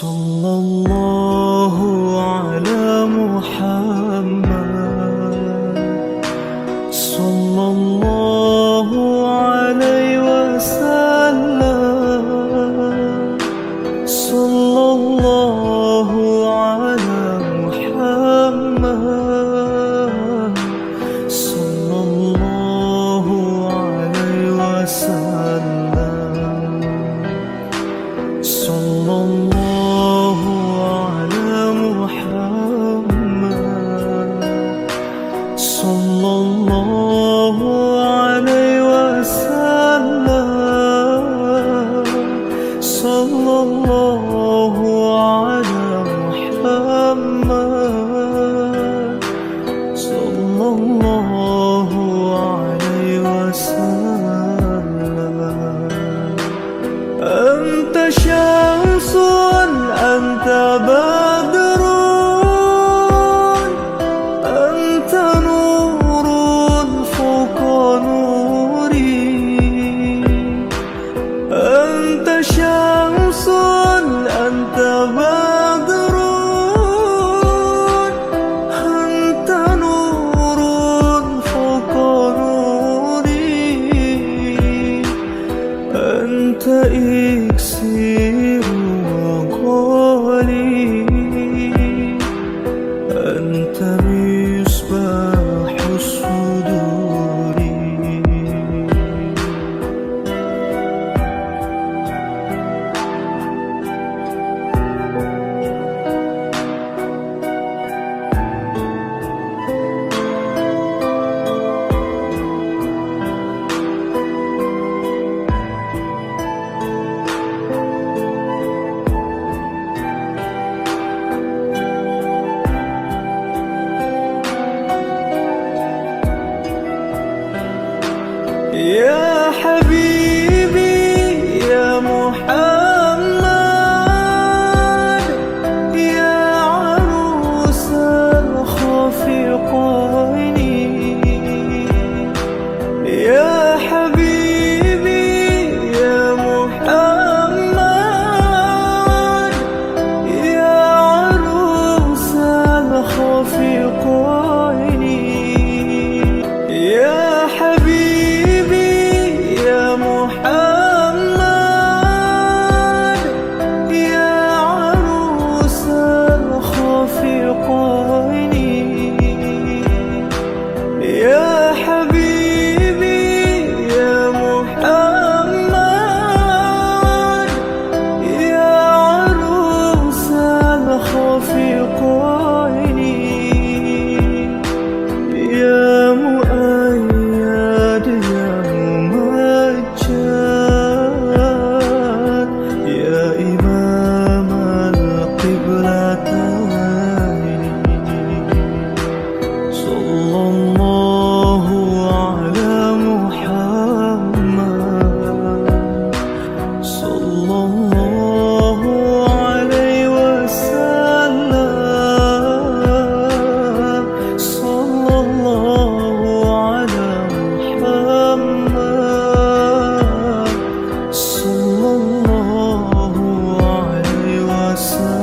Sallallahu ala Muhammad, sallallahu alaihi wasallam, sallallahu ala Muhammad, sallallahu alaihi wasallam, sallallahu ala Muhammad, sallallahu alaihi wasallam, sallallahu ala Muhammad, sallallahu alaihi wasallam. Anta syamsun, anta badrun, anta nurun fawqa nuri. Anta syamsun, anta badrun, anta nurun fawqa nuri. Anta iksir wa qali, anta misbahus suduri. Ya habibi ya Muhammad, ya arusal khafiqaini. Ya habibi ya Muhammad, ya arusal khafiqaini. Ya habibi ya Muhammad, ya arusal khafiqaini. Ya habibi ya Muhammad, ya arusal khafiqaini. Ya muayyad ya mumajjad, ya imam al-qiblataini. Sallallahu ala Muhammad, sallallahu alaihi wasallam, sallallahu ala Muhammad, sallallahu alaihi wasallam.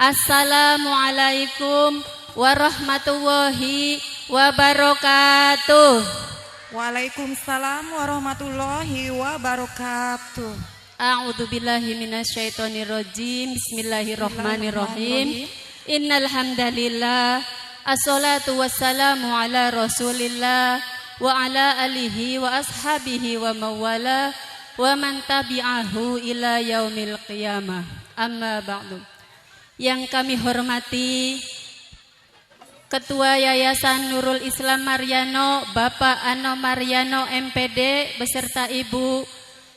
Assalamualaikum warahmatullahi wabarakatuh. Waalaikumsalam warahmatullahi wabarakatuh. A'udzu billahi minasyaitonir rajim. Bismillahirrahmanirrahim. Innal hamdalillah, assalatu wassalamu ala Rasulillah wa ala alihi wa ashabihi wa mawala wa man tabi'ahu ila yaumil qiyamah. Amma ba'du. Yang kami hormati Ketua Yayasan Nurul Islam Maryano, Bapak Ano Maryano MPD beserta Ibu.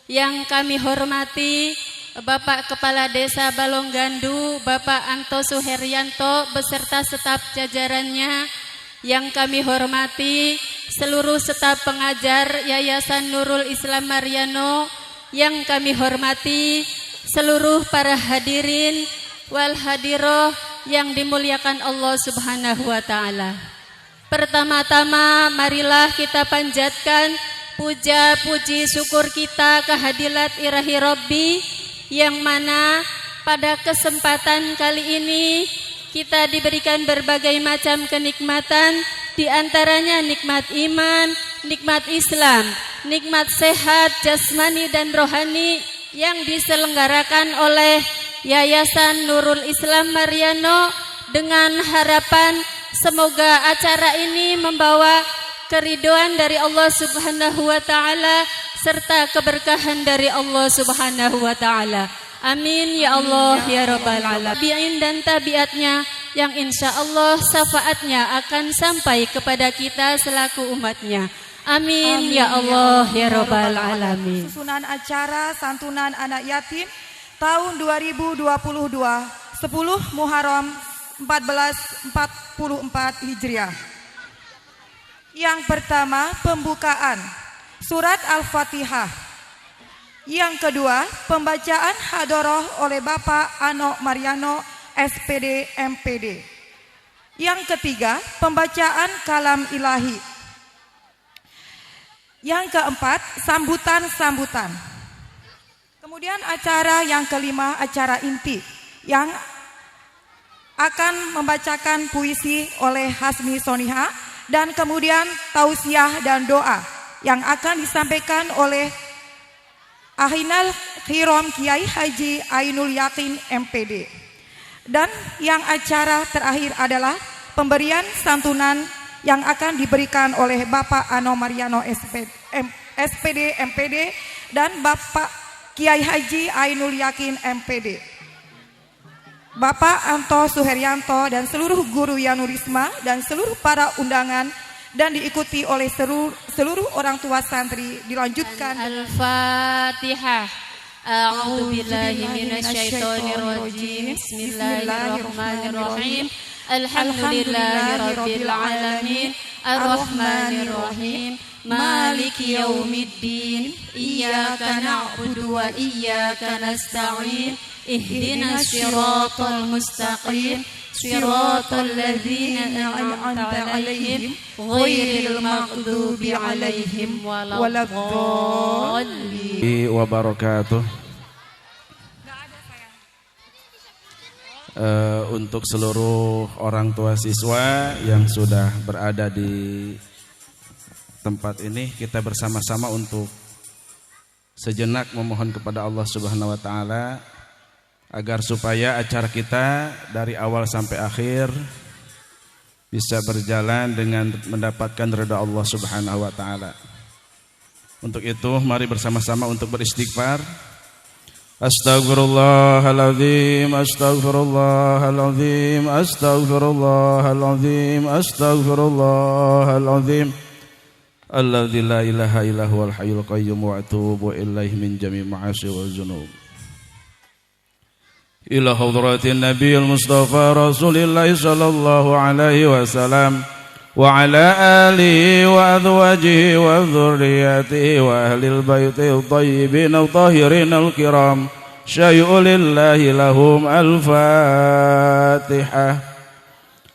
Yang kami hormati Bapak Kepala Desa Balonggandu, Bapak Anto Suheryanto beserta staf jajarannya. Yang kami hormati seluruh staf pengajar Yayasan Nurul Islam Maryano. Yang kami hormati seluruh para hadirin wal hadiroh yang dimuliakan Allah Subhanahu wa ta'ala. Pertama-tama marilah kita panjatkan puja, puji, syukur kita kehadirat Ilahi Rabbi, yang mana pada kesempatan kali ini kita diberikan berbagai macam kenikmatan, di antaranya nikmat iman, nikmat Islam, nikmat sehat jasmani dan rohani yang diselenggarakan oleh Yayasan Nurul Islam Mariano, dengan harapan semoga acara ini membawa keridhaan dari Allah Subhanahu wa taala serta keberkahan dari Allah Subhanahu wa taala. Amin ya Allah ya rabbal alamin. Tabi'in dan tabiatnya yang insya Allah syafaatnya akan sampai kepada kita selaku umatnya. Amin ya Allah ya rabbal alamin. Susunan acara santunan anak yatim tahun 2022, 10 Muharram 1444 Hijriah. Yang pertama, pembukaan surat Al-Fatihah. Yang kedua, pembacaan hadoroh oleh Bapak Ano Mariano, SPD, MPD. Yang ketiga, pembacaan kalam ilahi. Yang keempat, sambutan-sambutan. Kemudian acara yang kelima, acara inti, yang akan membacakan puisi oleh Hasmi Soniha, dan kemudian tausiah dan doa yang akan disampaikan oleh Ahinal Khirom Kiai Haji Ainul Yakin MPD. Dan yang acara terakhir adalah pemberian santunan yang akan diberikan oleh Bapak Ano Mariano SPD MPD dan Bapak Kiai Haji Ainul Yakin MPD. Bapak Anto Suheryanto dan seluruh guru Yanurisma dan seluruh para undangan, dan diikuti oleh seluruh orang tua santri. Dilanjutkan Al-Fatihah. A'udzu billahi minasyaitonir rajim. Bismillahirrahmanirrahim. Alhamdulillahirabbil alamin. Arrahmanir rahim. Maliki yaumiddin. Iyyaka na'budu wa iyyaka nasta'in. Ihdinas siratal mustaqim. Siratal ladzina an'amta 'alaihim ghairil maghdubi 'alaihim waladdallin. Wabarakatuh. Untuk seluruh orang tua siswa yang sudah berada di tempat ini, kita bersama-sama untuk sejenak memohon kepada Allah Subhanahu wa taala agar supaya acara kita dari awal sampai akhir bisa berjalan dengan mendapatkan ridha Allah Subhanahu wa taala. Untuk itu mari bersama-sama untuk beristighfar. Astaghfirullahaladzim, astaghfirullahaladzim, astaghfirullahaladzim, astaghfirullahaladzim. Alladzi la ilaha illa huwal hayyul qayyum wa atubu ilaihi min jami' ma'asi wal dzunub. Ila hadratin nabiyil mustafa rasulillah sallallahu alaihi wasallam wa ala alihi wa azwajihi wa dhurriyyatihi wa ahlil baiti at-tayyibin at-tahirin al-kiram syai'u lillahi lahum al-fatihah.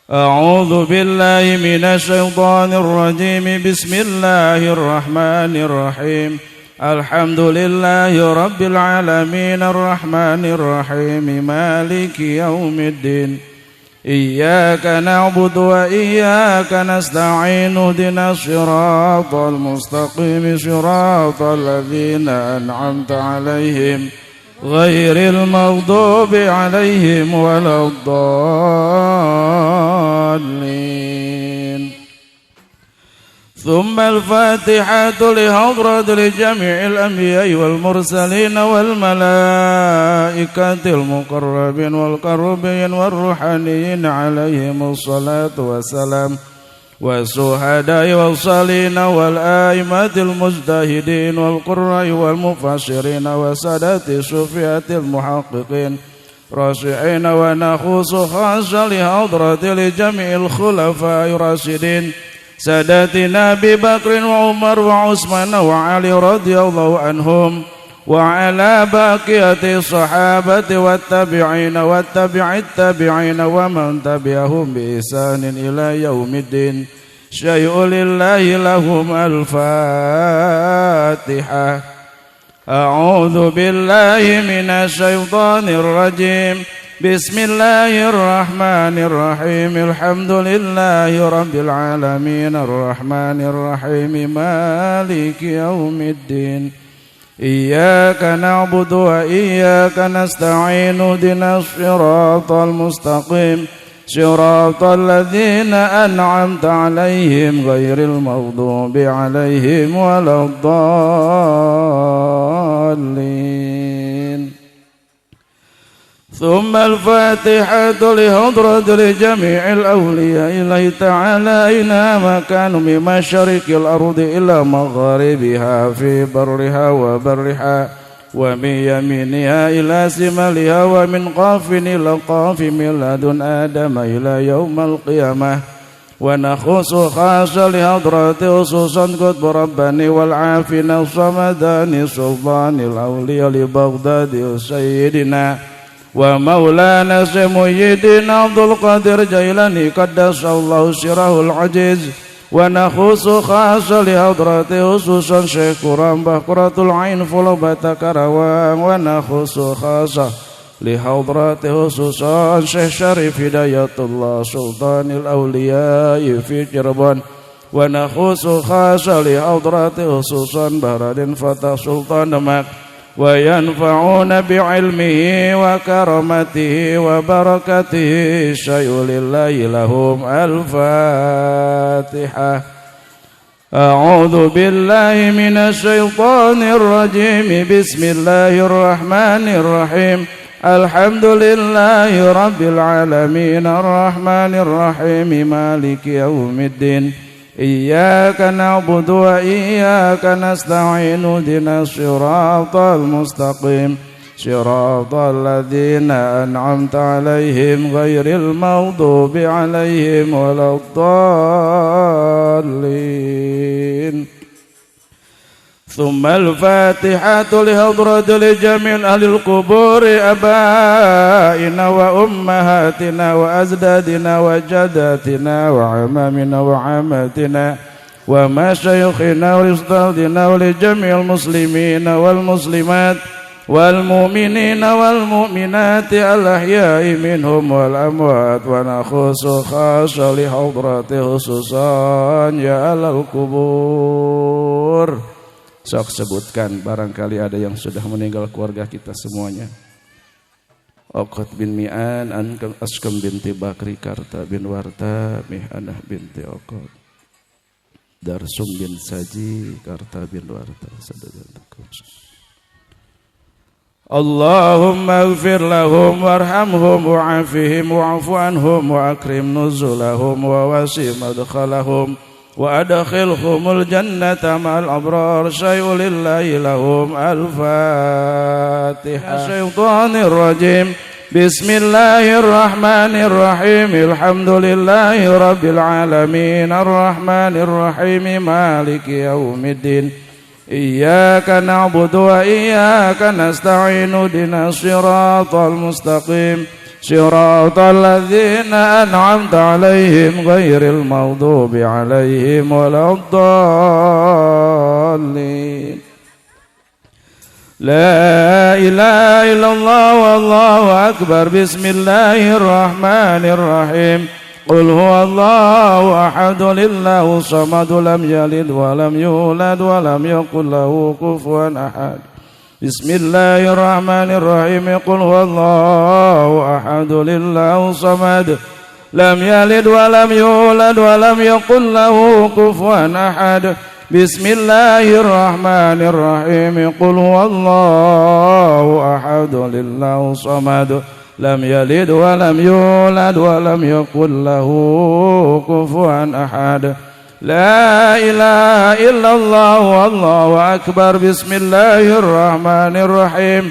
A'udzu billahi minasy syaithanir rajim. Bismillahirrahmanirrahim. Alhamdulillahi rabbil alamin arrahmanir rahim maliki yaumiddin. Iyyaka na'budu wa iyyaka nasta'in. Ihdinas siratal mustaqim. Siratal ladzina an'amta 'alaihim ghairil maghdubi 'alaihim waladdallin. ثم الفاتحة لحضرة لجميع الأنبياء والمرسلين والملائكة المقربين والقربين والروحانيين عليهم الصلاة والسلام والشهداء والصالحين والآئمة المجتهدين والقراء والمفسرين وسادة الصوفية المحققين راشعين. ونخص خاصة لحضرة لجميع الخلفاء الراشدين ساداتنا أبي بكر وعمر وعثمان وعلي رضي الله عنهم وعلى بقية الصحابة والتابعين والتابع التابعين ومن تبعهم بإحسان إلى يوم الدين. شيء لله لهم الفاتحة. أعوذ بالله من الشيطان الرجيم. بسم الله الرحمن الرحيم. الحمد لله رب العالمين الرحمن الرحيم مالك يوم الدين. إياك نعبد وإياك نستعين اهدنا الصراط المستقيم صراط الذين أنعمت عليهم غير المغضوب عليهم ولا الضالين. ثم الفاتحة لحضرة لجميع الأولياء الله تعالى أينما كانوا من مشارق الأرض إلى مغاربها في برها وبرها ومن يمينها إلى شمالها ومن قاف إلى قاف من لدن آدم إلى يوم القيامة. ونخص خاصة لحضرة خصوصا قطب رباني والعافين الصمداني سلطان الأولياء لبغداد سيدنا ومولانا سيدنا عبد القادر جيلاني قدس الله سره العزيز. ونخص خاصة لحضرة خصوصا شيخ قرام بقرة العين فلوبة كروان. ونخص خاصة لحضرة خصوصا شيخ شريف هداية الله سلطان الأولياء في جربان. ونخص خاصة لحضرة خصوصا بهرادين فتح سلطان دمك. وينفعون بعلمه وكرمته وبركته شيء لله لهم الفاتحة. أعوذ بالله من الشيطان الرجيم. بسم الله الرحمن الرحيم. الحمد لله رب العالمين الرحمن الرحيم مالك يوم الدين. إياك نعبد وإياك نستعين اهدنا الصراط المستقيم صراط الذين أنعمت عليهم غير المغضوب عليهم ولا الضالين. ثم الفاتحة لحضرة لجميع أهل القبور أبائنا وأمهاتنا وأجدادنا وجداتنا وعمامنا وعماتنا ومشايخنا ورشدنا ولجميع المسلمين والمسلمات والمؤمنين والمؤمنات الأحياء منهم والأموات. ونخص خاصة لحضرة خصوصا يا أهل القبور. Sok sebutkan, barangkali ada yang sudah meninggal keluarga kita semuanya. Okot bin Mi'an, Askam binti Bakri, Karta bin Warta, Mihanah binti Okot, Darsum bin Saji, Karta bin Warta. Allahumma ighfir lahum warhamhum wa'afihim wa'afu anhum wa akrim nuzulahum wa wasi madkhalahum وأدخلهم الجنة مع الأبرار شيء لله لهم الفاتحة. الشيطان الرجيم. بسم الله الرحمن الرحيم. الحمد لله رب العالمين الرحمن الرحيم مالك يوم الدين. إياك نعبد وإياك نستعين اهدنا الصراط المستقيم صراط الذين أنعمت عليهم غير المغضوب عليهم ولا الضالين. لا إله إلا الله والله أكبر. بسم الله الرحمن الرحيم. قل هو الله أحد الله الصمد لم يلد ولم يولد ولم يكن له كفوا أحد. بسم الله الرحمن الرحيم. قل هو الله أحد الله الصمد لم يلد ولم يولد ولم يكن له كفوا أحد. بسم الله الرحمن الرحيم. قل هو الله أحد الله الصمد لم يلد ولم يولد ولم يكن له كفوا أحد. لا إله إلا الله والله أكبر. بسم الله الرحمن الرحيم.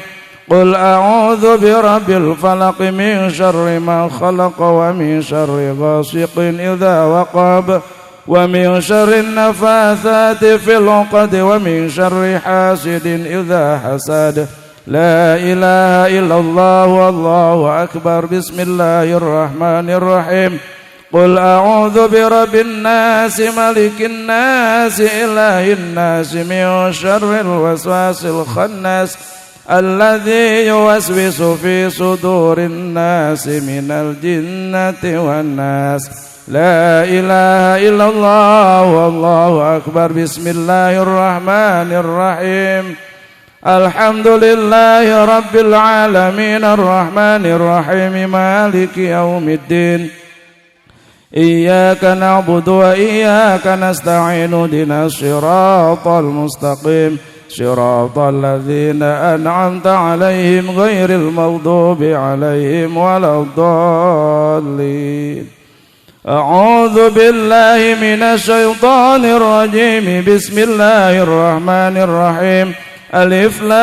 قل أعوذ برب الفلق من شر ما خلق ومن شر غاسق إذا وقب ومن شر النفاثات في العقد ومن شر حاسد إذا حسد. لا إله إلا الله والله أكبر. بسم الله الرحمن الرحيم. قل أعوذ برب الناس ملك الناس إله الناس من شر الوسواس الخناس الذي يوسوس في صدور الناس من الجنة والناس لا إله إلا الله والله أكبر بسم الله الرحمن الرحيم الحمد لله رب العالمين الرحمن الرحيم مالك يوم الدين إياك نعبد وإياك نستعين اهدنا الصراط المستقيم صراط الذين أنعمت عليهم غير المغضوب عليهم ولا الضالين أعوذ بالله من الشيطان الرجيم بسم الله الرحمن الرحيم ألف لام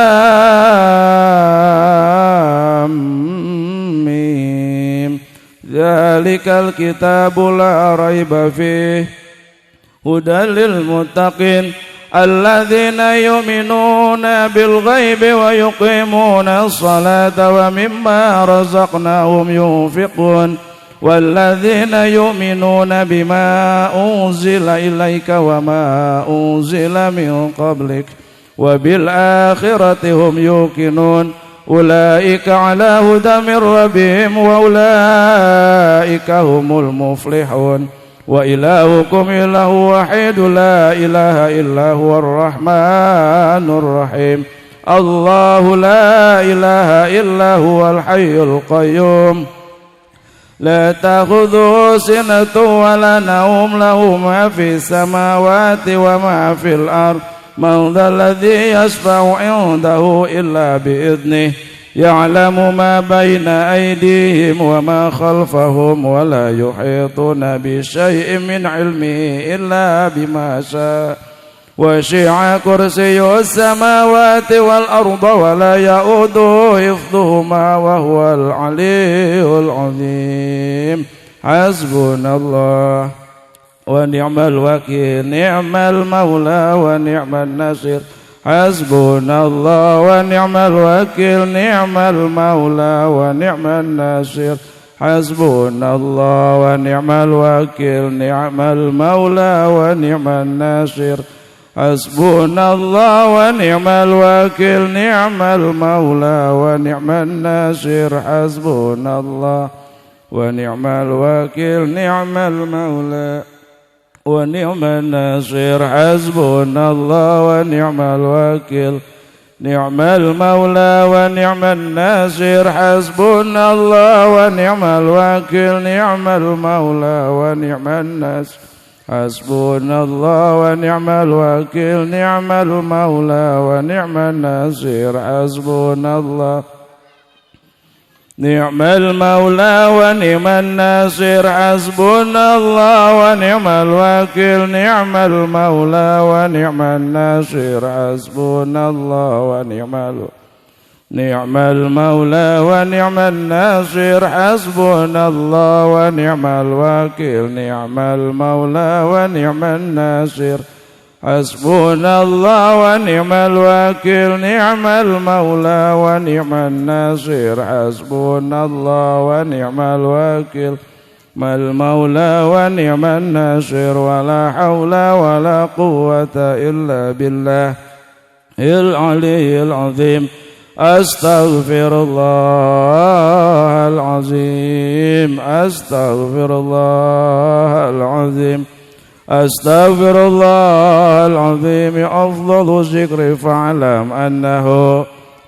ميم ذلك الكتاب لا ريب فيه هدى للمتقين الذين يؤمنون بالغيب ويقيمون الصلاة ومما رزقناهم ينفقون والذين يؤمنون بما أنزل إليك وما أنزل من قبلك وبالآخرة هم يوقنون أولئك على هدى من ربهم وأولئك هم المفلحون وإلهكم إله واحد لا إله إلا هو الرحمن الرحيم الله لا إله إلا هو الحي القيوم لا تأخذه سنة ولا نوم له ما في السماوات وما في الأرض من ذا الذي يشفع عنده إلا بإذنه يعلم ما بين أيديهم وما خلفهم ولا يحيطون بشيء من علمه إلا بما شاء وسع كرسيه السماوات والأرض ولا يؤوده حفظهما وهو العلي العظيم حسبنا الله ونعم الوكيل نعم المولى ونعم النصير حسبنا الله ونعم الوكيل نعم المولى ونعم النصير حسبنا الله ونعم الوكيل نعم المولى ونعم النصير حسبنا الله ونعم الوكيل نعم المولى ونعم النصير حسبنا الله ونعم الوكيل نعم المولى ونعم النصير حسبنا الله ونعم الوكيل نعم المولى ونعم النصير حسبنا الله ونعم الوكيل نعم المولى ونعم النصير حسبنا الله ونعم الوكيل نعم المولى ونعم النصير حسبنا الله نعم المولى ونعم الناصر حسبنا الله ونعم الوكيل نعم المولى ونعم الناصر حسبنا الله نعم المولى ونعم الناصر حسبنا الله ونعم الوكيل نعم المولى ونعم الناصر حسبنا الله ونعم الوكيل نعم المولى ونعم الناصر حسبنا الله ونعم الوكيل ما المولى ونعم الناصر ولا حول ولا قوة إلا بالله العلي العظيم أستغفر الله العظيم أستغفر الله العظيم أستغفر الله العظيم أفضل الذكر فاعلم أنه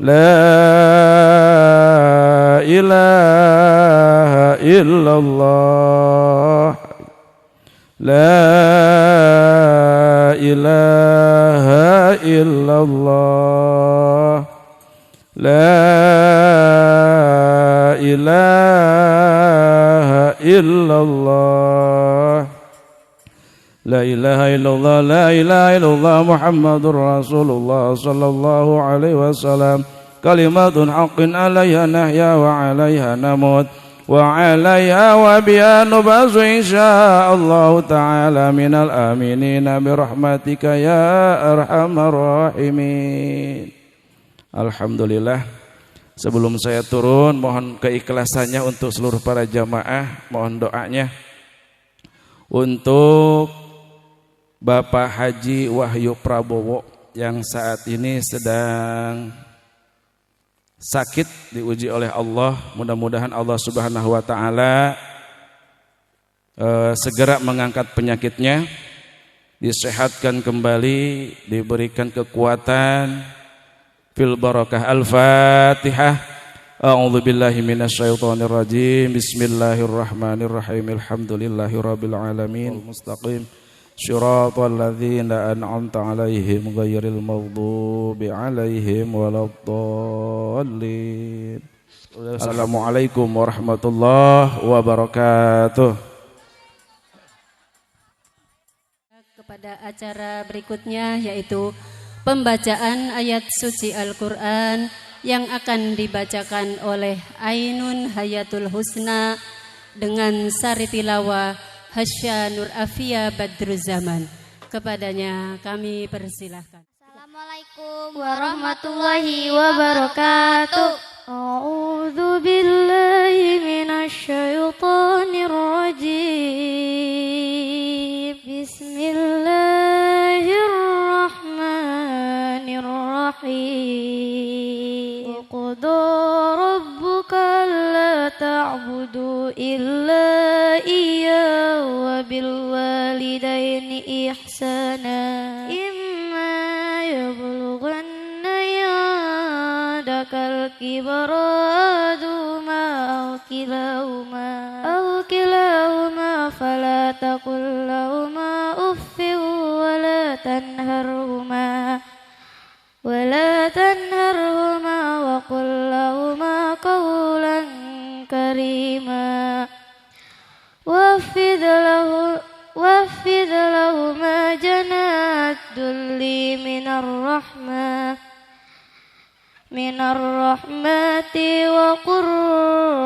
لا إله إلا الله لا إله إلا الله لا إله إلا الله لا إله إلا الله لا إله إلا الله محمد رسول الله صلى الله عليه وسلم كلمة حق عليها نحيا وعليها نموت وعليها وبها نبعث إن شاء الله تعالى من الآمنين برحمتك يا أرحم الراحمين. Alhamdulillah. Sebelum saya turun, mohon keikhlasannya untuk seluruh para jamaah, mohon doanya. untuk Bapak Haji Wahyu Prabowo yang saat ini sedang sakit, diuji oleh Allah. Mudah-mudahan Allah Subhanahu wa taala segera mengangkat penyakitnya, disehatkan kembali, diberikan kekuatan. Fil barakah. Al-Fatihah. A'udzu billahi minasyaitonir rajim. Bismillahirrahmanirrahim. Alhamdulillahirabbil alamin. Mustaqim. Shiratal ladzina an'amta 'alaihim ghairil maghdubi 'alaihim waladdallin. Assalamualaikum warahmatullahi wabarakatuh. Kepada acara berikutnya, yaitu pembacaan ayat suci Al-Quran yang akan dibacakan oleh Ainun Hayatul Husna dengan sari tilawah Hasya Nur Afia Badruzzaman. Kepadanya kami persilahkan. Assalamualaikum warahmatullahi wabarakatuh. A'udzu billahi minasyaitonir rajim. Bismillahirrahmanirrahim. Wa qada rabbuka alla ta'budu illa iyyahu wa bil walidaini ihsana. Imma yablughanna ya'dakal kibara ahaduhuma aw kilahuma fala taqul lahuma uffin ولا تنهرهما وقل لهما قولا كريما واخفض لهما جناح الذل من الرحمة وقل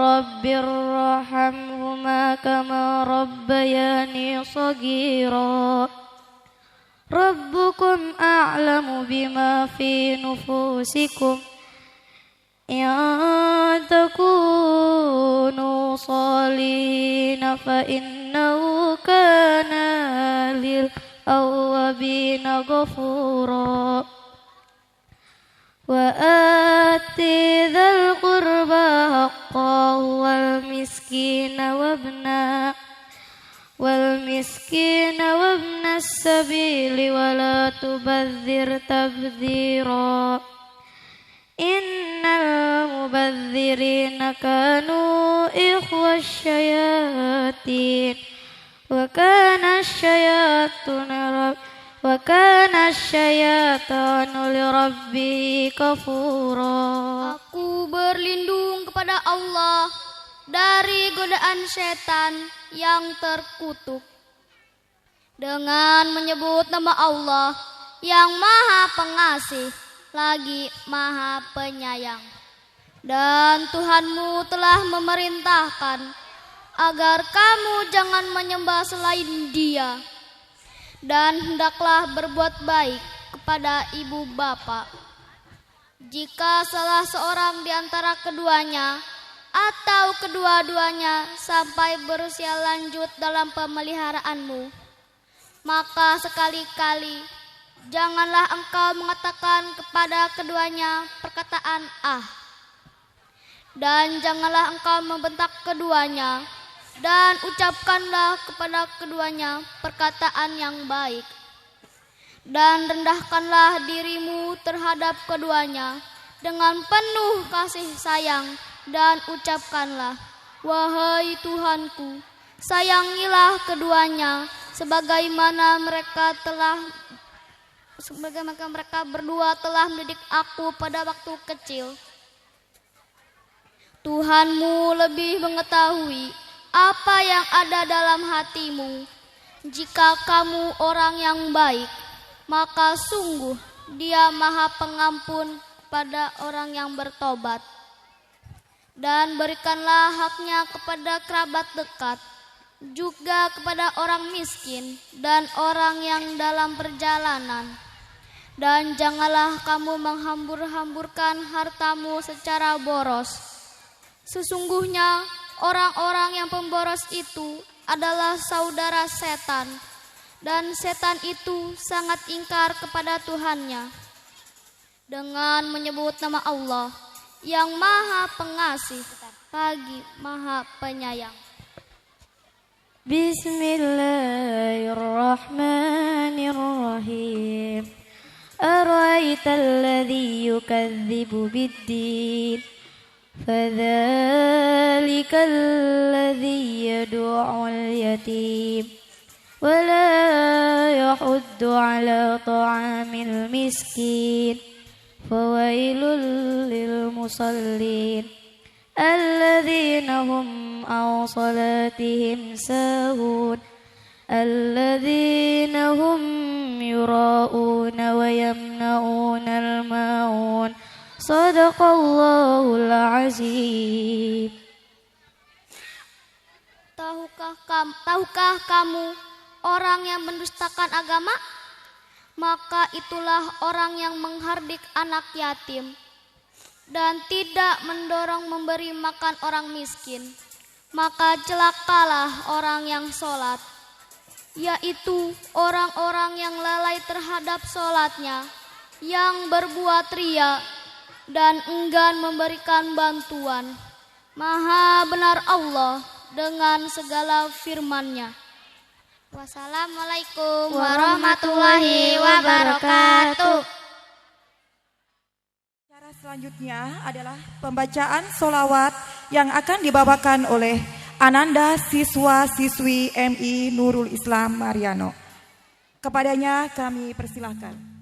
رب ارحمهما كما ربياني صغيرا ربكم أعلم بما في نفوسكم إن تكونوا صالحين فإنه كان للأوابين غفورا وآت ذا القربى حقه والمسكين وابن السبيل ولا تبذر تبذيرا إن المبذرين كانوا إخوة الشياطين وكان الشيطان لربه كفورا. Aku berlindung kepada Allah dari godaan setan yang terkutuk dengan menyebut nama Allah yang Maha Pengasih lagi Maha Penyayang. Dan Tuhanmu telah memerintahkan agar kamu jangan menyembah selain Dia, dan hendaklah berbuat baik kepada ibu bapa. Jika salah seorang di antara keduanya atau kedua-duanya sampai berusia lanjut dalam pemeliharaanmu, maka sekali-kali janganlah engkau mengatakan kepada keduanya perkataan "ah", dan janganlah engkau membentak keduanya, dan ucapkanlah kepada keduanya perkataan yang baik, dan rendahkanlah dirimu terhadap keduanya dengan penuh kasih sayang, dan ucapkanlah, wahai Tuhanku, sayangilah keduanya sebagaimana mereka berdua telah mendidik aku pada waktu kecil. Tuhanmu lebih mengetahui apa yang ada dalam hatimu. Jika kamu orang yang baik, maka sungguh Dia Maha Pengampun kepada orang yang bertobat. Dan berikanlah haknya kepada kerabat dekat, juga kepada orang miskin dan orang yang dalam perjalanan. Dan janganlah kamu menghambur-hamburkan hartamu secara boros. Sesungguhnya orang-orang yang pemboros itu adalah saudara setan, dan setan itu sangat ingkar kepada Tuhannya. Dengan menyebut nama Allah yang Maha Pengasih lagi Maha Penyayang. Bismillahirrahmanirrahim. Ara'aital ladzi yukadzibu bid-din fadzalikal ladzi yad'u'ul yatim wa la yahuddu 'ala ta'amil miskin fawailul lil musallin alladzina hum an salatihim sahun alladzina hum yura'una wa yamna'unal ma'un sadaqallahul azim. Tahukah kamu orang yang mendustakan agama? Maka itulah orang yang menghardik anak yatim dan tidak mendorong memberi makan orang miskin. Maka celakalah orang yang sholat, yaitu orang-orang yang lalai terhadap sholatnya, yang berbuat ria dan enggan memberikan bantuan. Maha benar Allah dengan segala firman-Nya. Wassalamualaikum warahmatullahi wabarakatuh. Cara selanjutnya adalah pembacaan sholawat yang akan dibawakan oleh Ananda siswa-siswi MI Nurul Islam Mariano. Kepadanya kami persilahkan.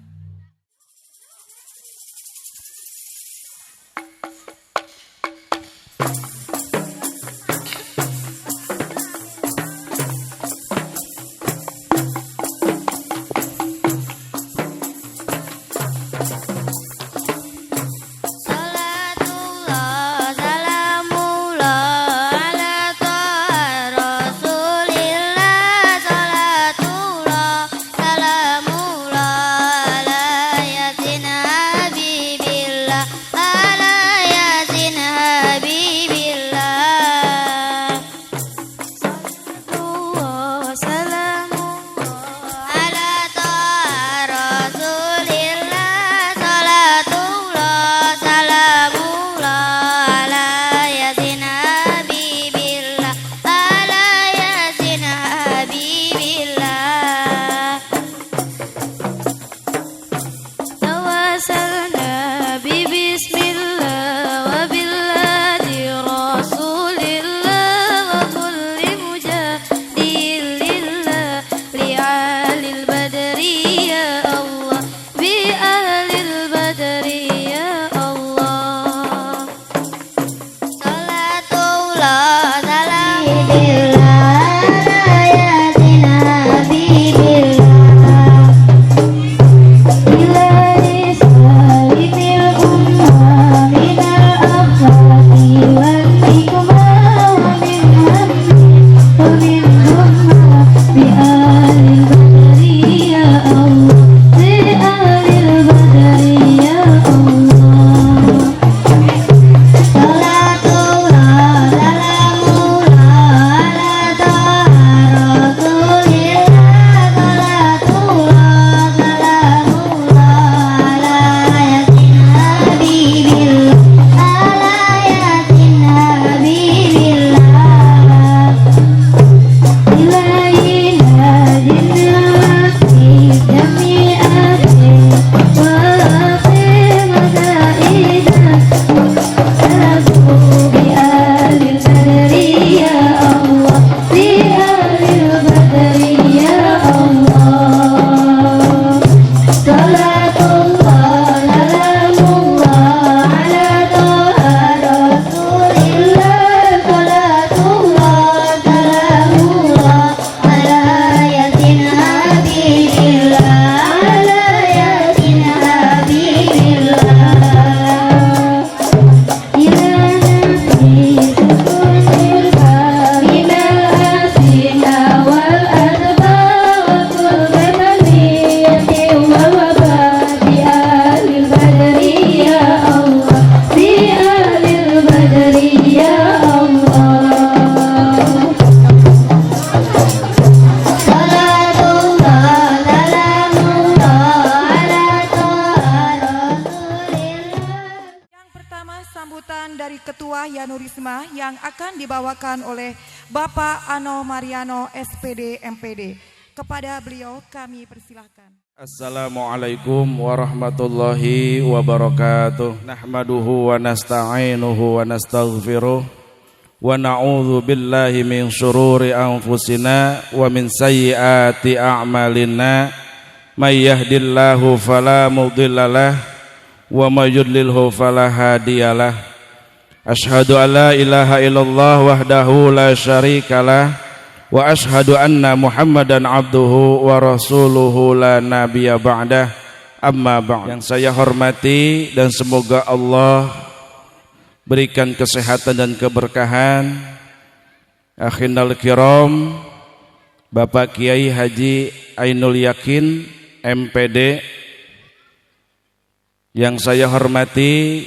dari Ketua Yanurisma yang akan dibawakan oleh Bapak Ano Mariano SPD MPD. Kepada beliau kami persilahkan. Assalamualaikum warahmatullahi wabarakatuh. Nahmaduhu wa nasta'inuhu wa nastaghfiruh wa na'udzu billahi min syururi anfusina wa min sayyiati a'malina. May yahdillahu fala mudhillalah wa may yudlilhu fala hadiyalah. Asyhadu an la ilaha illallah wahdahu la syarikalah wa ashhadu anna Muhammadan abduhu wa rasuluhu la nabiyya ba'dah. Amma ba'd. Yang saya hormati dan semoga Allah berikan kesehatan dan keberkahan akhinal kiram Bapak Kiai Haji Ainul Yakin MPD yang saya hormati,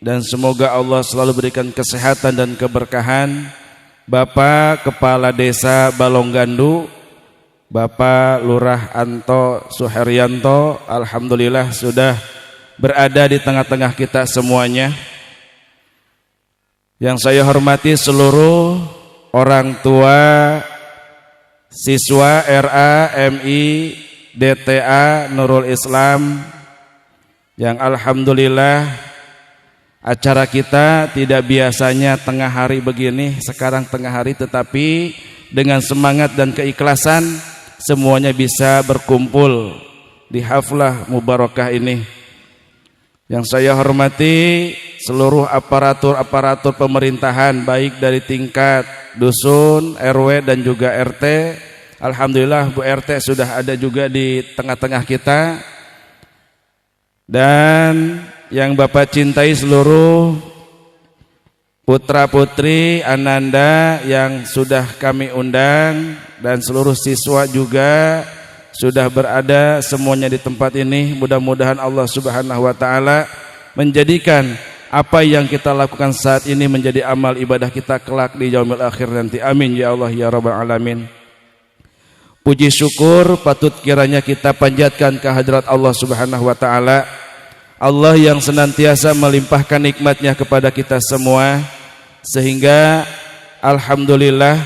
dan semoga Allah selalu berikan kesehatan dan keberkahan Bapak Kepala Desa Balonggandu, Bapak Lurah Anto Suheryanto, alhamdulillah sudah berada di tengah-tengah kita semuanya. Yang saya hormati seluruh orang tua, siswa RA, MI, DTA, Nurul Islam, yang alhamdulillah acara kita tidak biasanya tengah hari begini, sekarang tengah hari, tetapi dengan semangat dan keikhlasan semuanya bisa berkumpul di haflah mubarakah ini. Yang saya hormati seluruh aparatur pemerintahan baik dari tingkat dusun, RW dan juga RT. Alhamdulillah Bu RT sudah ada juga di tengah-tengah kita. Dan yang Bapak cintai seluruh putra-putri Ananda yang sudah kami undang, dan seluruh siswa juga sudah berada semuanya di tempat ini. Mudah-mudahan Allah Subhanahu wa taala menjadikan apa yang kita lakukan saat ini menjadi amal ibadah kita kelak di yaumil akhir nanti. Amin ya Allah ya rabbal alamin. Puji syukur patut kiranya kita panjatkan kehadirat Allah Subhanahu wa taala, Allah yang senantiasa melimpahkan nikmatnya kepada kita semua, sehingga alhamdulillah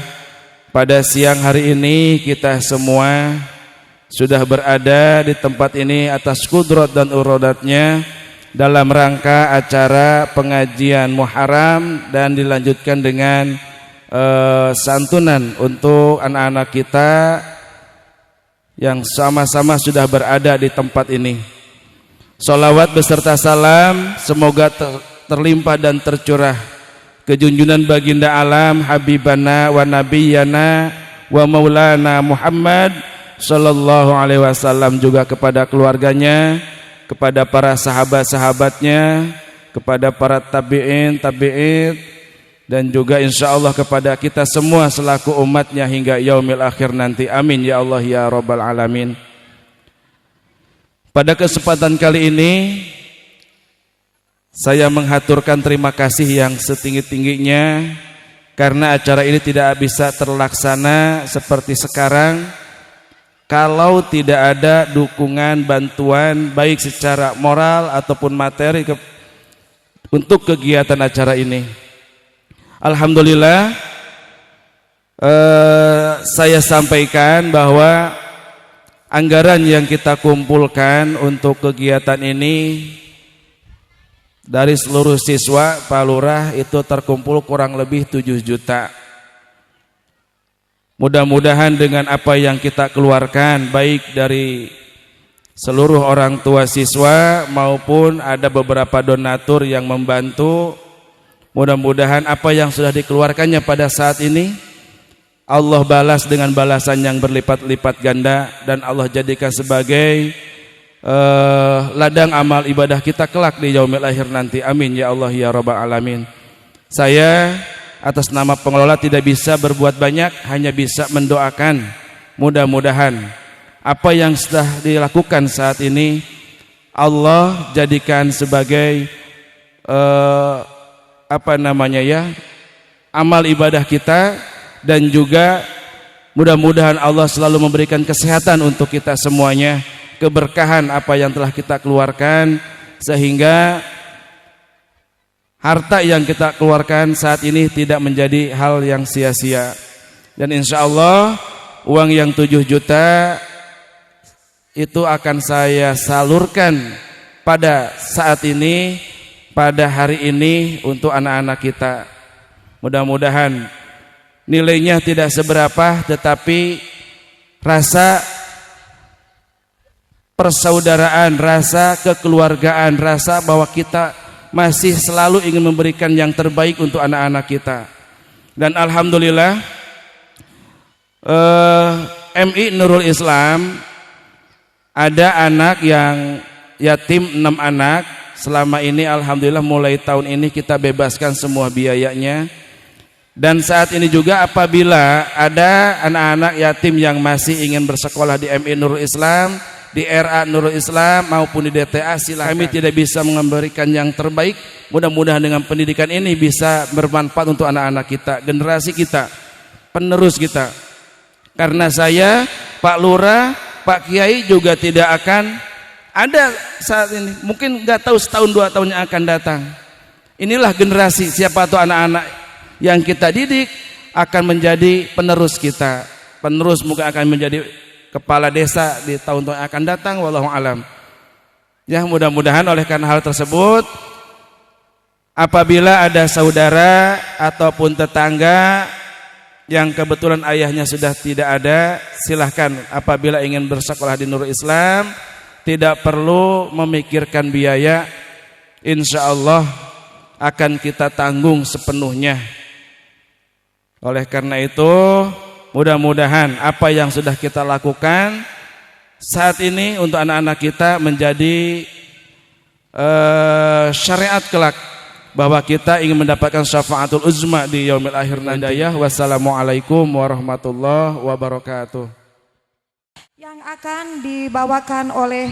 pada siang hari ini kita semua sudah berada di tempat ini atas kudrat dan iradatnya dalam rangka acara pengajian Muharram, dan dilanjutkan dengan santunan untuk anak-anak kita yang sama-sama sudah berada di tempat ini. Salawat beserta salam semoga terlimpah dan tercurah ke junjungan baginda alam habibana wa nabiyana wa maulana Muhammad sallallahu alaihi wasallam, juga kepada keluarganya, kepada para sahabat-sahabatnya, kepada para tabi'in, dan juga insyaallah kepada kita semua selaku umatnya hingga yaumil akhir nanti. Amin ya Allah ya rabbal alamin. Pada kesempatan kali ini saya menghaturkan terima kasih yang setinggi-tingginya, karena acara ini tidak bisa terlaksana seperti sekarang kalau tidak ada dukungan bantuan baik secara moral ataupun materi untuk kegiatan acara ini. Alhamdulillah saya sampaikan bahwa anggaran yang kita kumpulkan untuk kegiatan ini dari seluruh siswa Pak Lurah itu terkumpul kurang lebih 7 juta. Mudah-mudahan dengan apa yang kita keluarkan baik dari seluruh orang tua siswa maupun ada beberapa donatur yang membantu, mudah-mudahan apa yang sudah dikeluarkannya pada saat ini Allah balas dengan balasan yang berlipat-lipat ganda, dan Allah jadikan sebagai ladang amal ibadah kita kelak di yaumil akhir nanti. Amin ya Allah ya rabbal alamin. Saya atas nama pengelola tidak bisa berbuat banyak, hanya bisa mendoakan mudah-mudahan apa yang sudah dilakukan saat ini Allah jadikan sebagai amal ibadah kita, dan juga mudah-mudahan Allah selalu memberikan kesehatan untuk kita semuanya, keberkahan apa yang telah kita keluarkan, sehingga harta yang kita keluarkan saat ini tidak menjadi hal yang sia-sia. Dan insya Allah uang yang 7 juta itu akan saya salurkan pada saat ini, pada hari ini untuk anak-anak kita. Mudah-mudahan nilainya tidak seberapa, tetapi rasa persaudaraan, rasa kekeluargaan, rasa bahwa kita masih selalu ingin memberikan yang terbaik untuk anak-anak kita. Dan alhamdulillah MI Nurul Islam ada anak yang yatim 6 anak. Selama ini alhamdulillah mulai tahun ini kita bebaskan semua biayanya. Dan saat ini juga apabila ada anak-anak yatim yang masih ingin bersekolah di MI Nurul Islam, di RA Nurul Islam maupun di DTA, silakan. Kami tidak bisa memberikan yang terbaik. Mudah-mudahan dengan pendidikan ini bisa bermanfaat untuk anak-anak kita, generasi kita, penerus kita. Karena saya, Pak Lurah, Pak Kiai juga tidak akan ada saat ini. Mungkin nggak tahu setahun 2 tahun yang akan datang. Inilah generasi, siapa tuh anak-anak yang kita didik akan menjadi penerus kita. Penerus mungkin akan menjadi kepala desa di tahun-tahun yang akan datang, wallahu alam. Ya, mudah-mudahan oleh karena hal tersebut, apabila ada saudara ataupun tetangga yang kebetulan ayahnya sudah tidak ada, silahkan apabila ingin bersekolah di Nurul Islam, tidak perlu memikirkan biaya, insya Allah akan kita tanggung sepenuhnya. Oleh karena itu, mudah-mudahan apa yang sudah kita lakukan saat ini untuk anak-anak kita menjadi syariat kelak, bahwa kita ingin mendapatkan syafaatul uzma di yaumil akhir nanti. Wassalamualaikum warahmatullahi wabarakatuh. Yang akan dibawakan oleh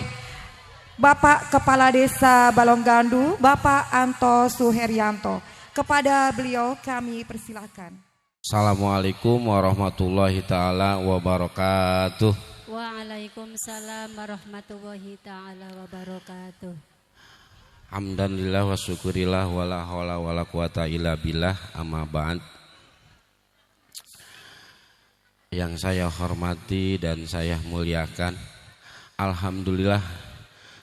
Bapak Kepala Desa Balonggandu, Bapak Anto Suheryanto. Kepada beliau kami persilakan. Assalamualaikum warahmatullahi ta'ala wabarakatuh. Waalaikumsalam warahmatullahi ta'ala wabarakatuh. Hamdanillah wa syukurillah wa la hawla wa la quwata illa billah, amma ba'd. Yang saya hormati dan saya muliakan, alhamdulillah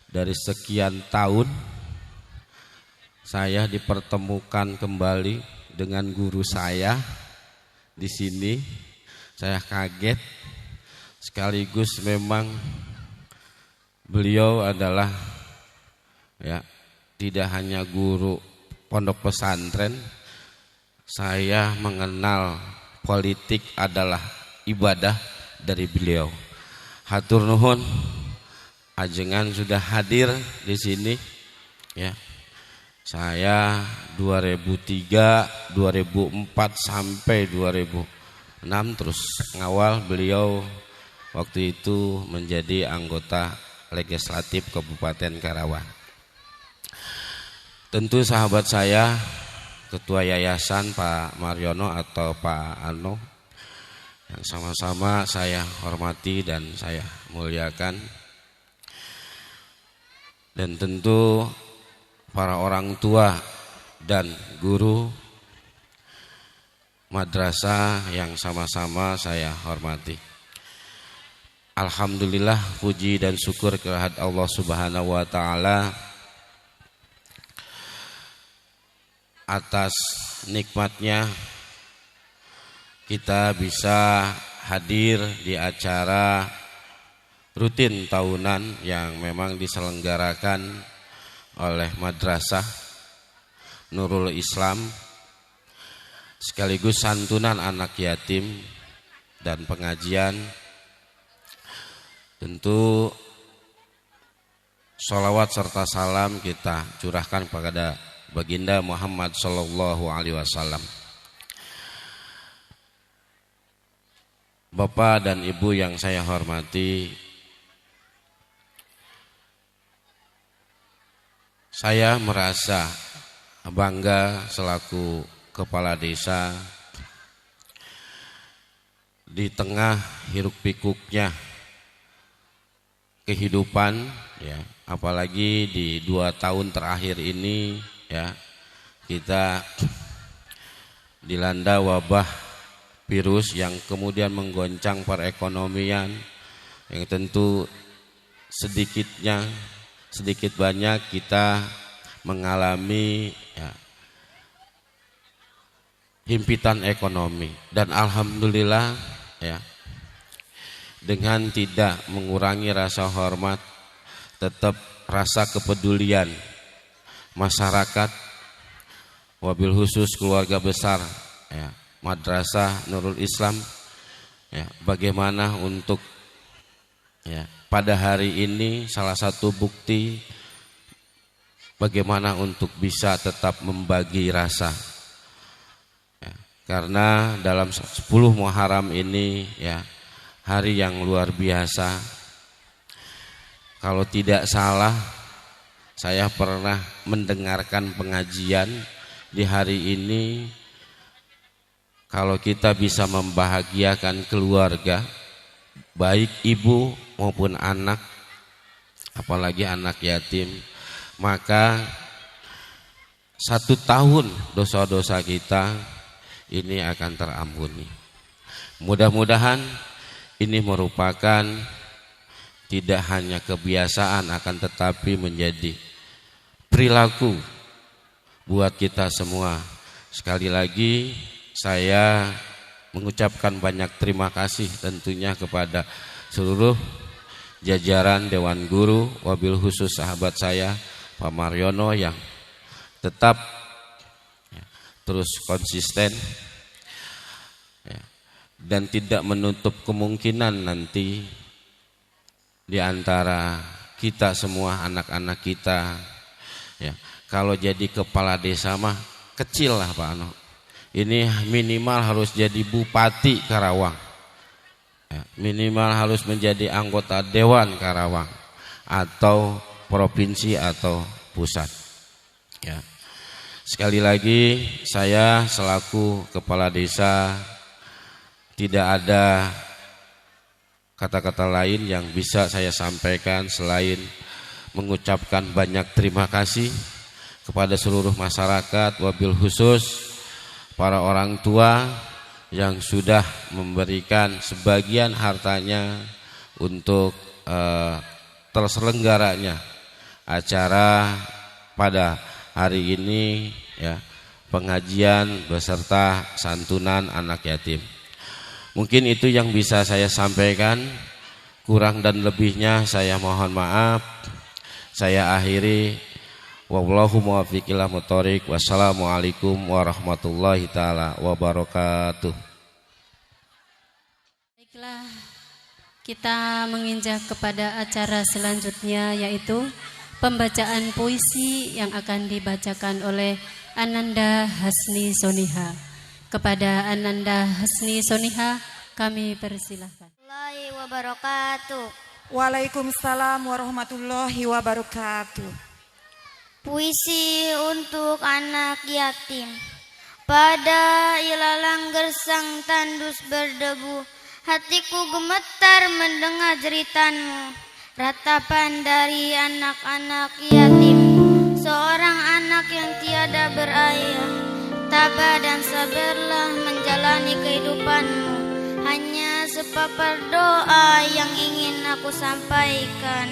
dari sekian tahun saya dipertemukan kembali dengan guru saya di sini. Saya kaget sekaligus memang beliau adalah ya tidak hanya guru pondok pesantren, saya mengenal politik adalah ibadah dari beliau. Hatur nuhun, ajengan sudah hadir di sini. Ya, saya 2003, 2004 sampai 2006 terus ngawal beliau waktu itu menjadi anggota legislatif Kabupaten Karawang. Tentu sahabat saya, Ketua Yayasan Pak Mariono atau Pak Ano, yang sama-sama saya hormati dan saya muliakan. Dan tentu para orang tua dan guru madrasah yang sama-sama saya hormati. Alhamdulillah, puji dan syukur kehadirat Allah Subhanahu wa taala atas nikmatnya kita bisa hadir di acara rutin tahunan yang memang diselenggarakan oleh Madrasah Nurul Islam, sekaligus santunan anak yatim dan pengajian. Tentu sholawat serta salam kita curahkan kepada Baginda Muhammad Sallallahu Alaihi Wasallam. Bapak dan Ibu yang saya hormati, saya merasa bangga selaku kepala desa di tengah hiruk pikuknya kehidupan, ya, apalagi di 2 tahun terakhir ini, ya, kita dilanda wabah virus yang kemudian menggoncang perekonomian, yang tentu sedikit banyak kita mengalami himpitan ekonomi, dan alhamdulillah dengan tidak mengurangi rasa hormat, tetap rasa kepedulian masyarakat, wabil khusus keluarga besar Madrasah Nurul Islam, bagaimana untuk pada hari ini salah satu bukti bagaimana untuk bisa tetap membagi rasa. Karena dalam 10 Muharram ini hari yang luar biasa. Kalau tidak salah, saya pernah mendengarkan pengajian di hari ini. Kalau kita bisa membahagiakan keluarga, baik ibu maupun anak, apalagi anak yatim, maka 1 tahun dosa-dosa kita ini akan terampuni. Mudah-mudahan ini merupakan tidak hanya kebiasaan, akan tetapi menjadi perilaku buat kita semua. Sekali lagi saya mengucapkan banyak terima kasih tentunya kepada seluruh jajaran Dewan Guru, wabil khusus sahabat saya Pak Mariono yang tetap terus konsisten dan tidak menutup kemungkinan nanti di antara kita semua, anak-anak kita kalau jadi kepala desa mah kecil lah Pak Ano, ini minimal harus jadi bupati Karawang, minimal harus menjadi anggota Dewan Karawang atau provinsi atau pusat. Sekali lagi saya selaku kepala desa tidak ada kata-kata lain yang bisa saya sampaikan selain mengucapkan banyak terima kasih kepada seluruh masyarakat, wabil khusus para orang tua yang sudah memberikan sebagian hartanya untuk terselenggaranya acara pada hari ini pengajian beserta santunan anak yatim. Mungkin itu yang bisa saya sampaikan, kurang dan lebihnya saya mohon maaf. Saya akhiri, wallahu muwaffiq ila muthoriq. Wassalamualaikum warahmatullahi taala wabarakatuh. Baiklah, kita menginjak kepada acara selanjutnya, yaitu pembacaan puisi yang akan dibacakan oleh Ananda Hasni Soniha. Kepada Ananda Hasni Soniha kami persilahkan. Warahmatullahi wabarakatuh. Waalaikumsalam warahmatullahi wabarakatuh. Puisi untuk anak yatim. Pada ilalang gersang tandus berdebu, hatiku gemetar mendengar jeritanmu. Ratapan dari anak-anak yatim, seorang anak yang tiada berayah. Tabah dan sabarlah menjalani kehidupanmu. Hanya sepapar doa yang ingin aku sampaikan,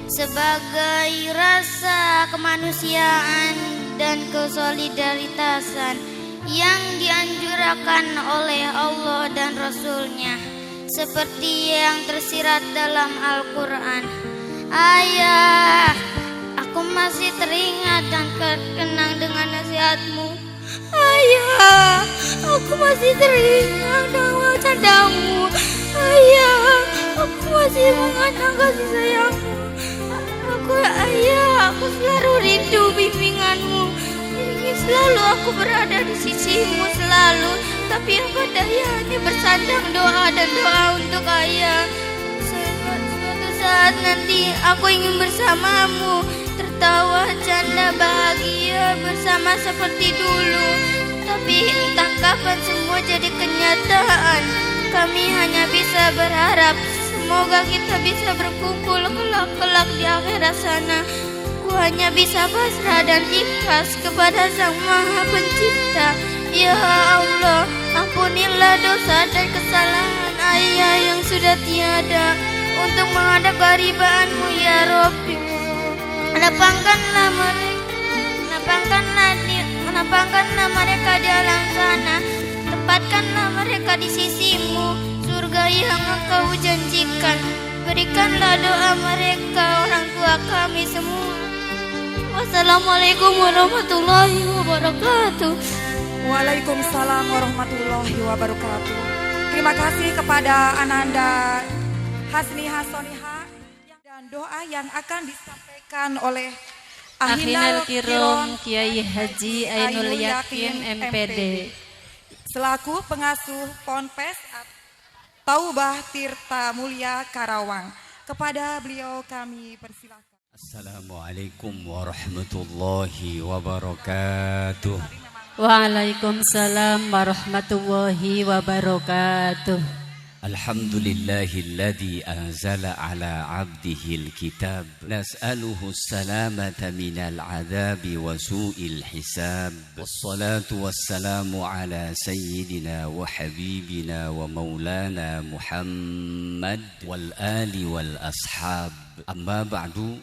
sebagai rasa kemanusiaan dan kesolidaritasan yang dianjurkan oleh Allah dan Rasul-Nya, seperti yang tersirat dalam Al-Quran. Ayah, aku masih teringat dan terkenang dengan nasihatmu. Ayah, aku masih teringat dengan candamu. Ayah, aku masih mengenang kasih sayangmu. Aku selalu rindu bimbinganmu. Ingin selalu aku berada di sisimu selalu. Tapi apa daya, hanya bersandang doa dan doa untuk ayah. Suatu saat nanti aku ingin bersamamu, tertawa, canda, bahagia bersama seperti dulu. Tapi entah kapan semua jadi kenyataan. Kami hanya bisa berharap semoga kita bisa berkumpul kelak-kelak di akhirat sana. Ku hanya bisa pasrah dan ikhlas kepada Sang Maha Pencipta. Ya Allah, ampunilah dosa dan kesalahan ayah yang sudah tiada untuk menghadap keharibaanmu ya Rabbi. Lapangkanlah mereka di alam sana, tempatkanlah mereka di sisimu, surga yang engkau janjikan. Berikanlah doa mereka, orang tua kami semua. Wassalamualaikum warahmatullahi wabarakatuh. Waalaikumsalam warahmatullahi wabarakatuh. Terima kasih kepada Ananda Hasniha Soniha dan doa yang akan disampaikan oleh Ahinal Kirom Kiai Haji Ainul Yakin MPD selaku pengasuh Ponpes Taubah Tirta Mulia Karawang. Kepada beliau kami persilakan. Assalamualaikum warahmatullahi wabarakatuh. Waalaikumsalam warahmatullahi wabarakatuh. Alhamdulillahilladzi anzala ala abdihil kitab. Nas'aluhu salamata minal adzabi wa su'il hisab. Wassalatu wassalamu ala sayyidina wa habibina wa maulana Muhammad wal ali wal ashab. Amma ba'du,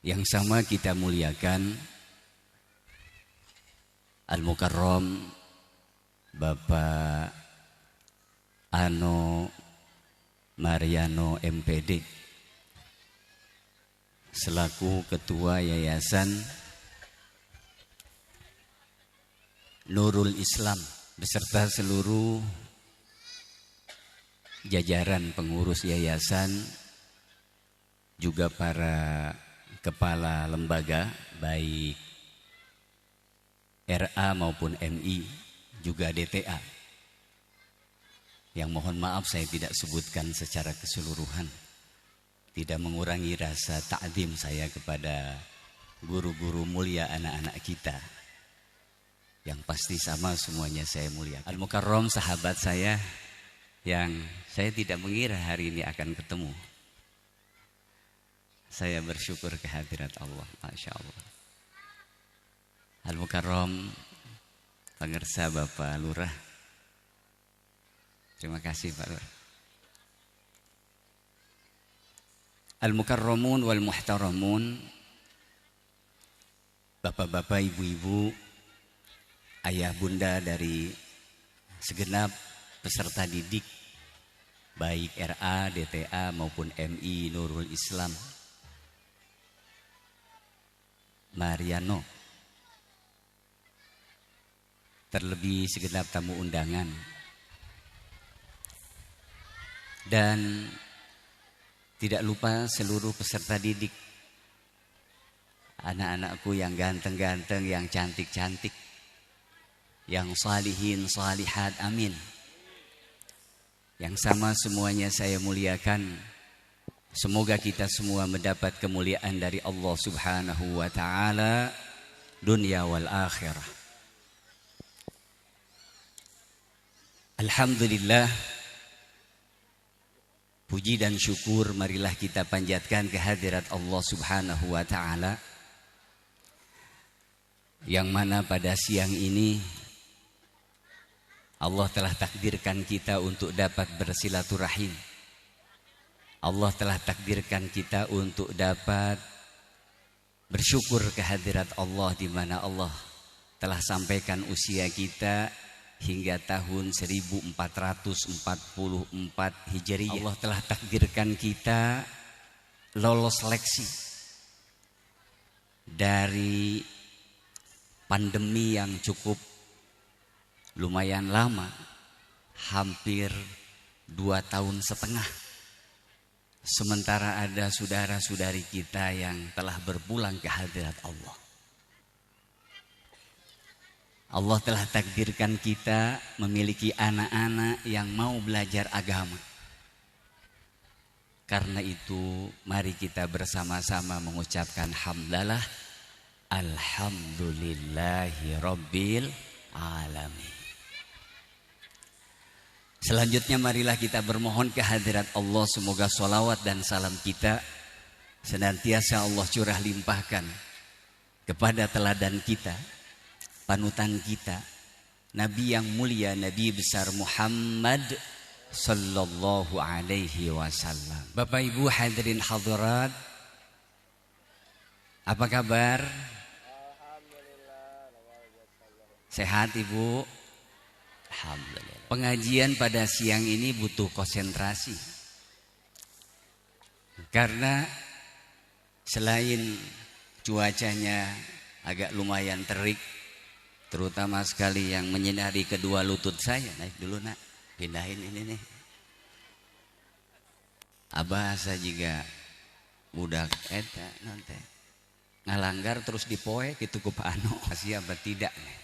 yang sama kita muliakan Al-Mukarram Bapak Ano Mariano MPD selaku Ketua Yayasan Nurul Islam beserta seluruh jajaran pengurus yayasan, juga para kepala lembaga baik RA maupun MI, juga DTA, yang mohon maaf saya tidak sebutkan secara keseluruhan, tidak mengurangi rasa ta'zim saya kepada guru-guru mulia anak-anak kita, yang pasti sama semuanya saya mulia. Al-Mukarram sahabat saya yang saya tidak mengira hari ini akan ketemu. Saya bersyukur kehadirat Allah, Masya Allah. Al-Mukarram Pangersa Bapak Lurah, terima kasih Pak Lurah. Al-Mukarramun wal Muhtaramun, bapak-bapak, ibu-ibu, ayah bunda dari segenap peserta didik baik RA, DTA maupun MI Nurul Islam Mariano, terlebih segenap tamu undangan, dan tidak lupa seluruh peserta didik, anak-anakku yang ganteng-ganteng, yang cantik-cantik, yang salihin, salihat, amin. Yang sama semuanya saya muliakan. Semoga kita semua mendapat kemuliaan dari Allah Subhanahu wa ta'ala dunia wal akhirah. Alhamdulillah, puji dan syukur marilah kita panjatkan kehadirat Allah Subhanahu wa ta'ala, yang mana pada siang ini Allah telah takdirkan kita untuk dapat bersilaturahim. Allah telah takdirkan kita untuk dapat bersyukur kehadirat Allah, di mana Allah telah sampaikan usia kita hingga tahun 1444 Hijriyah. Allah telah takdirkan kita lolos seleksi dari pandemi yang cukup lumayan lama, hampir 2,5 tahun. Sementara ada saudara-saudari kita yang telah berpulang ke hadirat Allah. Allah telah takdirkan kita memiliki anak-anak yang mau belajar agama. Karena itu mari kita bersama-sama mengucapkan hamdalah, alhamdulillahi rabbil alamin. Selanjutnya marilah kita bermohon kehadirat Allah, semoga sholawat dan salam kita senantiasa Allah curah limpahkan kepada teladan kita, panutan kita, Nabi yang mulia, Nabi besar Muhammad sallallahu alaihi wasallam. Bapak Ibu hadirin hadirat, apa kabar? Sehat Ibu? Alhamdulillah. Pengajian pada siang ini butuh konsentrasi. Karena selain cuacanya agak lumayan terik, terutama sekali yang menyinari kedua lutut saya. Naik dulu nak, pindahin ini nih. Abah saya juga budak eta nanti ngalanggar terus dipoe gitu ku Pak Ano. Siapa tidak nih.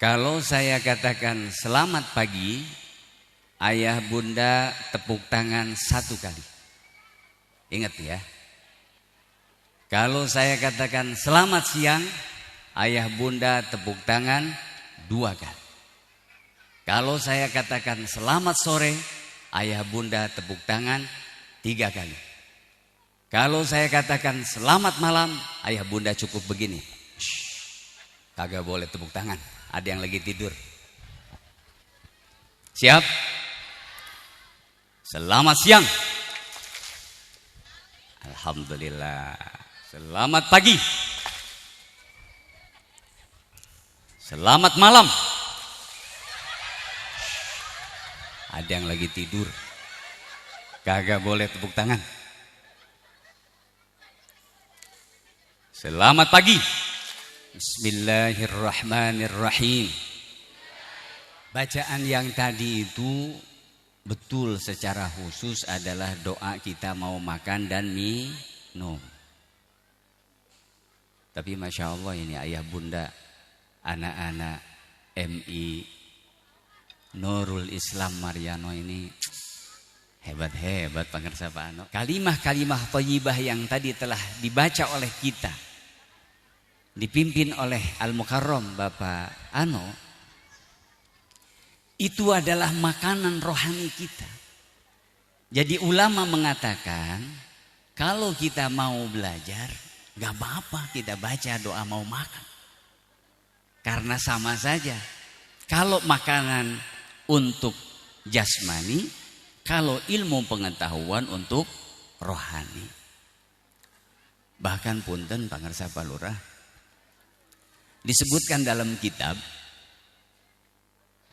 Kalau saya katakan selamat pagi, ayah bunda tepuk tangan 1 kali. Ingat ya. Kalau saya katakan selamat siang, ayah bunda tepuk tangan 2 kali. Kalau saya katakan selamat sore, ayah bunda tepuk tangan 3 kali. Kalau saya katakan selamat malam, ayah bunda cukup begini. Shh, kagak boleh tepuk tangan, ada yang lagi tidur. Siap? Selamat siang. Alhamdulillah. Selamat pagi. Selamat malam. Ada yang lagi tidur. Kagak boleh tepuk tangan. Selamat pagi. Bismillahirrahmanirrahim. Bacaan yang tadi itu betul secara khusus adalah doa kita mau makan dan minum. Tapi Masya Allah ini ayah bunda, anak-anak MI Nurul Islam Mariano ini hebat-hebat pemirsa Pak Ano. Kalimah-kalimah thayyibah yang tadi telah dibaca oleh kita, dipimpin oleh Al-Mukarram Bapak Ano, itu adalah makanan rohani kita. Jadi ulama mengatakan kalau kita mau belajar, gak apa-apa kita baca doa mau makan. Karena sama saja. Kalau makanan untuk jasmani, kalau ilmu pengetahuan untuk rohani. Bahkan punten pangarsa Pak Lurah, disebutkan dalam kitab,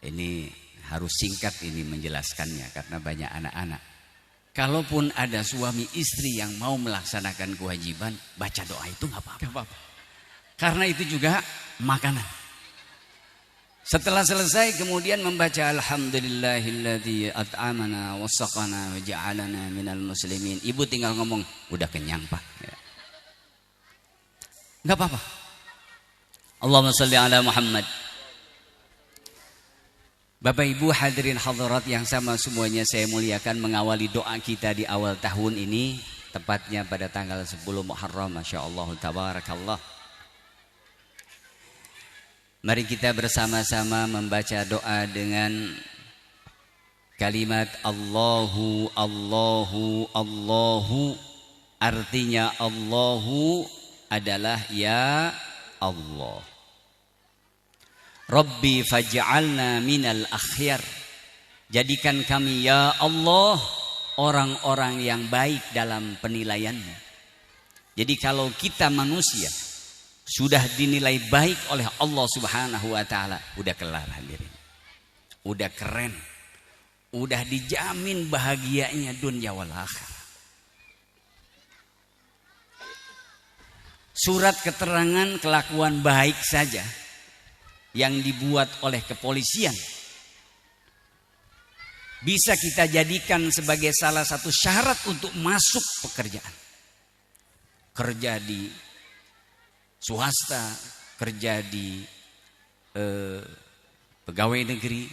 ini harus singkat ini menjelaskannya karena banyak anak-anak. Kalaupun ada suami istri yang mau melaksanakan kewajiban, baca doa itu nggak apa-apa. Karena itu juga makanan. Setelah selesai kemudian membaca alhamdulillahilladzi at'amana wasaqana wa ja'alana minal muslimin. Ibu tinggal ngomong, udah kenyang Pak. Ya. Nggak apa-apa. Allahumma shalli ala Muhammad. Bapak Ibu hadirin hadirat yang sama semuanya saya muliakan, mengawali doa kita di awal tahun ini, tepatnya pada tanggal 10 Muharram, Masya Allah tabarakallah. Mari kita bersama-sama membaca doa dengan kalimat Allahu Allahu Allahu. Artinya Allahu adalah ya Allah. Rabbi faj'alna minal akhyar. Jadikan kami ya Allah orang-orang yang baik dalam penilaianmu. Jadi kalau kita manusia sudah dinilai baik oleh Allah Subhanahu wa taala, udah kelar hadirin. Udah keren. Udah dijamin bahagianya dunia wal akhirah. Surat keterangan kelakuan baik saja yang dibuat oleh kepolisian bisa kita jadikan sebagai salah satu syarat untuk masuk pekerjaan. Kerja di swasta, kerja di pegawai negeri,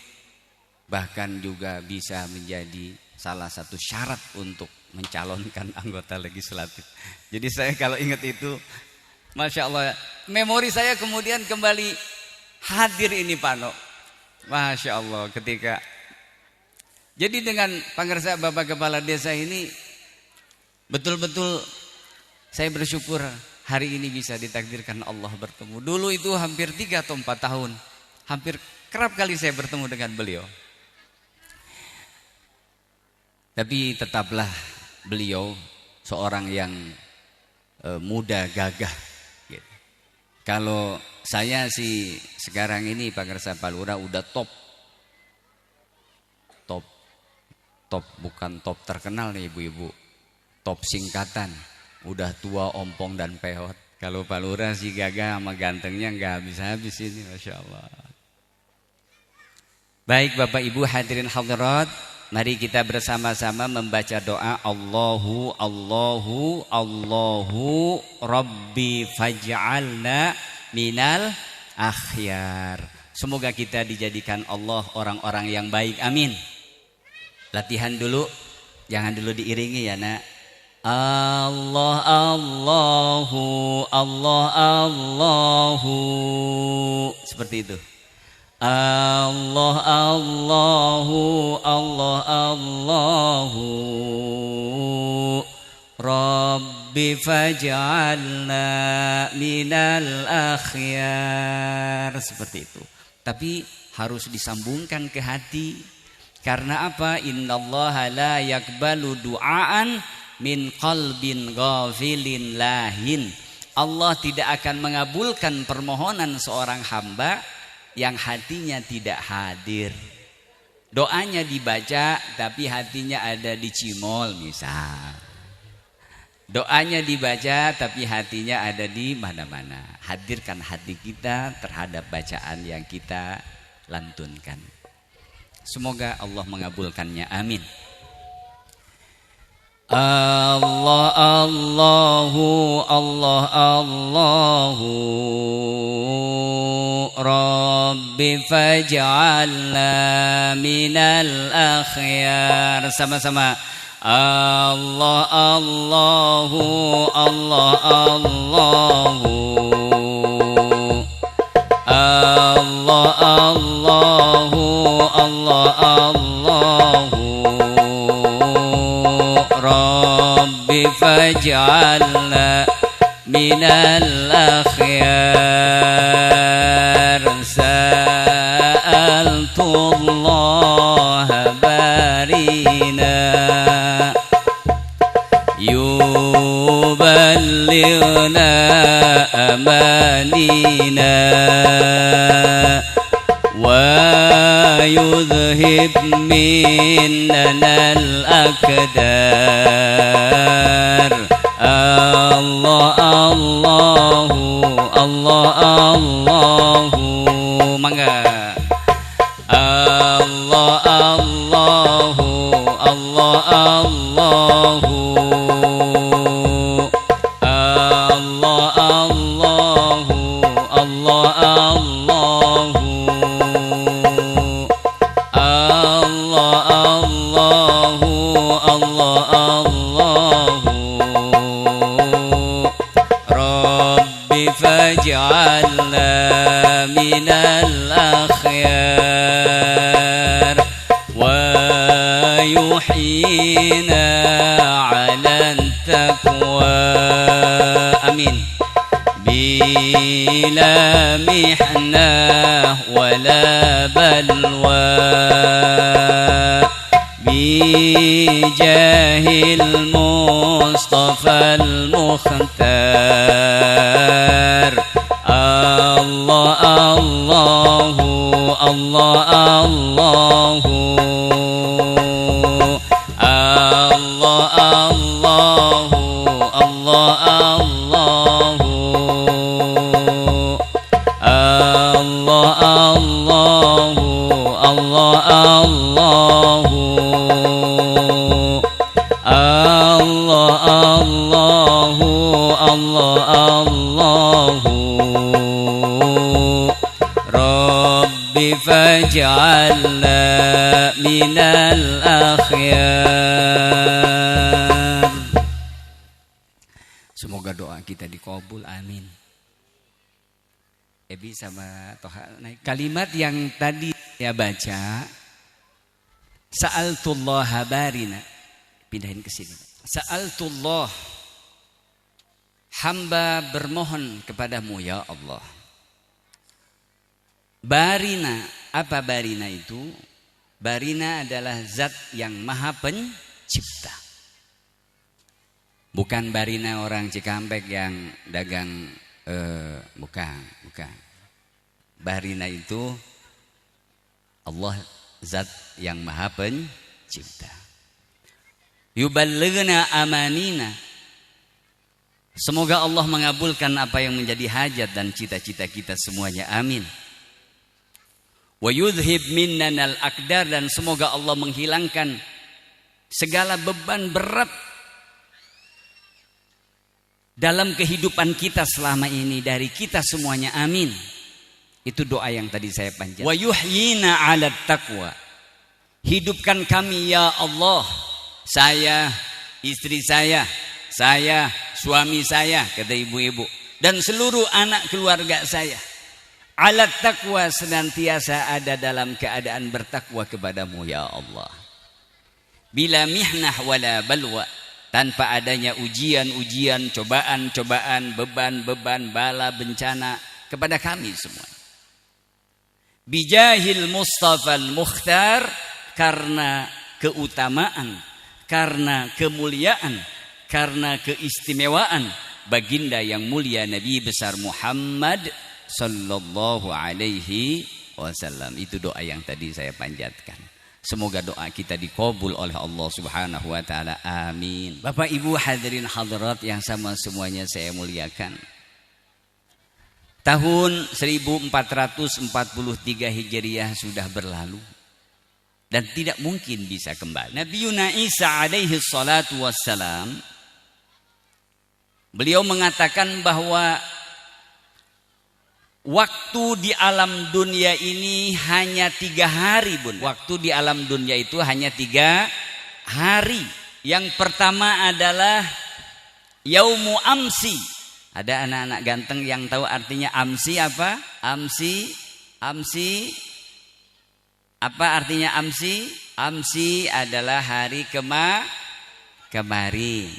bahkan juga bisa menjadi salah satu syarat untuk mencalonkan anggota legislatif. Jadi saya kalau ingat itu, Masya Allah, memori saya kemudian kembali hadir ini Pak No. Masya Allah ketika. Jadi dengan pangarsa Bapak Kepala Desa ini, betul-betul saya bersyukur hari ini bisa ditakdirkan Allah bertemu. Dulu itu hampir 3 atau 4 tahun. Hampir kerap kali saya bertemu dengan beliau. Tapi tetaplah beliau seorang yang muda, gagah. Gitu. Kalau saya sih sekarang ini Pak Gersa Palura udah top, bukan top terkenal nih ibu-ibu, top singkatan. Udah tua, ompong dan peot. Kalau Pak Lurah sih gagah sama gantengnya nggak habis-habis ini, Masya Allah. Baik Bapak Ibu hadirin hadirat, mari kita bersama-sama membaca doa Allahu Rabbi faj'alna minal akhyar. Semoga kita dijadikan Allah orang-orang yang baik, amin. Latihan dulu, jangan dulu diiringi ya nak. Allah Allahu seperti itu. Allah Allahu Rabbi faj'alna minal akhyar, seperti itu. Tapi harus disambungkan ke hati. Karena apa? Innallaha la yakbalu du'aan min qalbin ghafilin lahin. Allah tidak akan mengabulkan permohonan seorang hamba yang hatinya tidak hadir. Doanya dibaca tapi hatinya ada di cimol misal. Doanya dibaca tapi hatinya ada di mana-mana. Hadirkan hati kita terhadap bacaan yang kita lantunkan. Semoga Allah mengabulkannya, amin. Allah Rabbi faj'alna minal akhyar. Sama-sama. Allah Rabbi faj'alna minal akhyar. Sa'altullah barina yuballighna amanina wa yudhib minnana al-akdar. Allahu mangga. Allahu Rabbi faj'alna minal akhyar wa yuhyina 'ala taqwa, amin. Bila mihnah wala balwa bijahil Mustafa al-Mukhtar. Rabbi faj'alna minal akhyar. Semoga doa kita dikabul, amin. Ebi sama Toha naik. Kalimat yang tadi saya baca, Sa'altullah barina. Pindahin ke sini. Sa'altullah, hamba bermohon kepadamu ya Allah. Barina, apa barina itu? Barina adalah zat yang maha pencipta. Bukan barina orang Cikampek yang dagang, bukan. Barina itu Allah zat yang maha pencipta. Yuballighna amanina. Semoga Allah mengabulkan apa yang menjadi hajat dan cita-cita kita semuanya. Amin. Wa yudhib minnanal aqdar, dan semoga Allah menghilangkan segala beban berat dalam kehidupan kita selama ini dari kita semuanya. Amin. Itu doa yang tadi saya panjatkan. Wa yuhyina 'alat taqwa. Hidupkan kami ya Allah. Saya, istri saya, suami saya, kata ibu-ibu, dan seluruh anak keluarga saya. Alat taqwa, senantiasa ada dalam keadaan bertakwa kepadamu ya Allah. Bila mihnah wala balwa, tanpa adanya ujian-ujian, cobaan-cobaan, beban-beban, bala, bencana kepada kami semua. Bijahil Mustafa al-Mukhtar, karena keutamaan, karena kemuliaan, karena keistimewaan baginda yang mulia Nabi besar Muhammad sallallahu alaihi wasallam. Itu doa yang tadi saya panjatkan. Semoga doa kita dikabul oleh Allah Subhanahu wa taala. Amin. Bapak Ibu hadirin hadirat yang sama semuanya saya muliakan. Tahun 1443 Hijriah sudah berlalu dan tidak mungkin bisa kembali. Nabi Isa alaihi salatu wassalam, beliau mengatakan bahwa waktu di alam dunia ini hanya 3 hari, Bun. Waktu di alam dunia itu hanya 3 hari. Yang pertama adalah Yaumu Amsi. Ada anak-anak ganteng yang tahu artinya Amsi apa? Amsi apa artinya Amsi? Amsi adalah hari kemarin.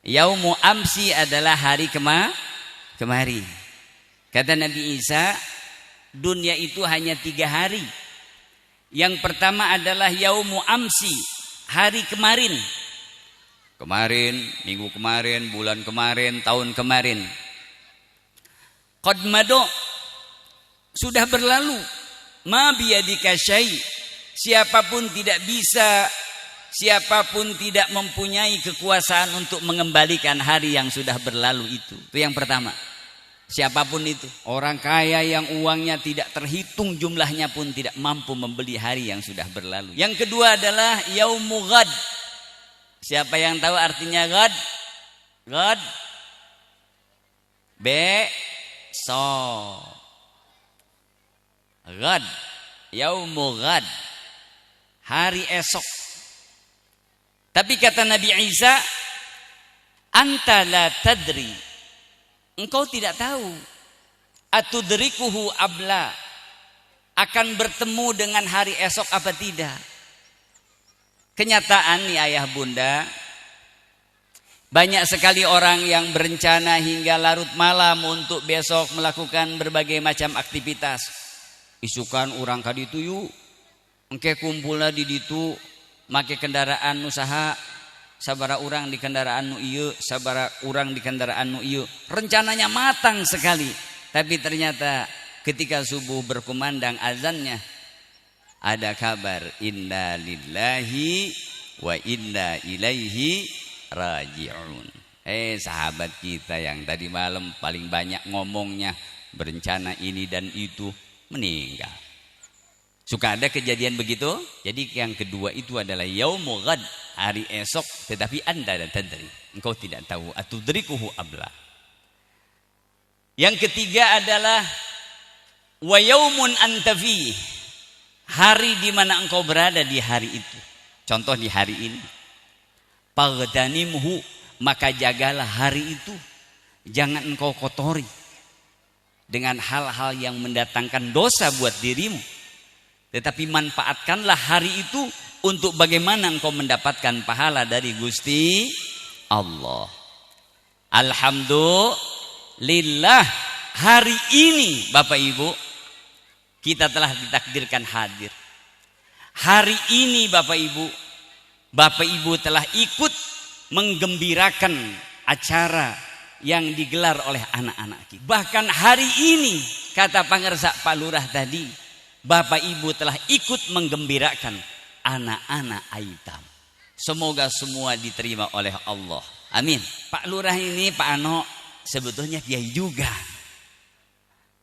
Yaumu Amsi adalah hari kemarin. Kata Nabi Isa, dunia itu hanya 3 hari. Yang pertama adalah Yaumu Amsi, hari kemarin. Kemarin, minggu kemarin, bulan kemarin, tahun kemarin. Qad mado, sudah berlalu. Ma biyadika syai, siapapun tidak bisa, siapapun tidak mempunyai kekuasaan untuk mengembalikan hari yang sudah berlalu itu. Itu yang pertama. Siapapun itu, orang kaya yang uangnya tidak terhitung jumlahnya pun tidak mampu membeli hari yang sudah berlalu. Yang kedua adalah Yaumu Ghad. Siapa yang tahu artinya Ghad? Ghad, besok. Ghad, Yaumu Ghad, hari esok. Tapi kata Nabi Isa, anta la tadri, engkau tidak tahu, atudrikuhu abla, akan bertemu dengan hari esok apa tidak. Kenyataan nih ayah bunda, banyak sekali orang yang berencana hingga larut malam untuk besok melakukan berbagai macam aktivitas. Isukan orang kaditu yuk, engke kumpulna di ditu, make kendaraan usaha, sabara orang di kendaraan nu ieu, sabara orang di kendaraan nu ieu. Rencananya matang sekali, tapi ternyata ketika subuh berkumandang azannya, ada kabar inna lillahi wa inna ilaihi raji'un. Sahabat kita yang tadi malam paling banyak ngomongnya berencana ini dan itu, meninggal. Suka ada kejadian begitu. Jadi yang kedua itu adalah Yaumu Ghad, hari esok, tetapi anda dan tadri, engkau tidak tahu, atudrikuhu abla. Yang ketiga adalah wa yaumun antafi, hari di mana engkau berada di hari itu. Contoh di hari ini, pagdanimhu, maka jagalah hari itu, jangan engkau kotori dengan hal-hal yang mendatangkan dosa buat dirimu, tetapi manfaatkanlah hari itu untuk bagaimana engkau mendapatkan pahala dari Gusti Allah. Alhamdulillah, hari ini Bapak Ibu kita telah ditakdirkan hadir. Hari ini Bapak Ibu telah ikut menggembirakan acara yang digelar oleh anak-anak kita. Bahkan hari ini kata Pangersa Pak Lurah tadi, Bapak Ibu telah ikut menggembirakan anak-anak aitam. Semoga semua diterima oleh Allah. Amin. Pak Lurah ini Pak Ano sebetulnya kiai juga.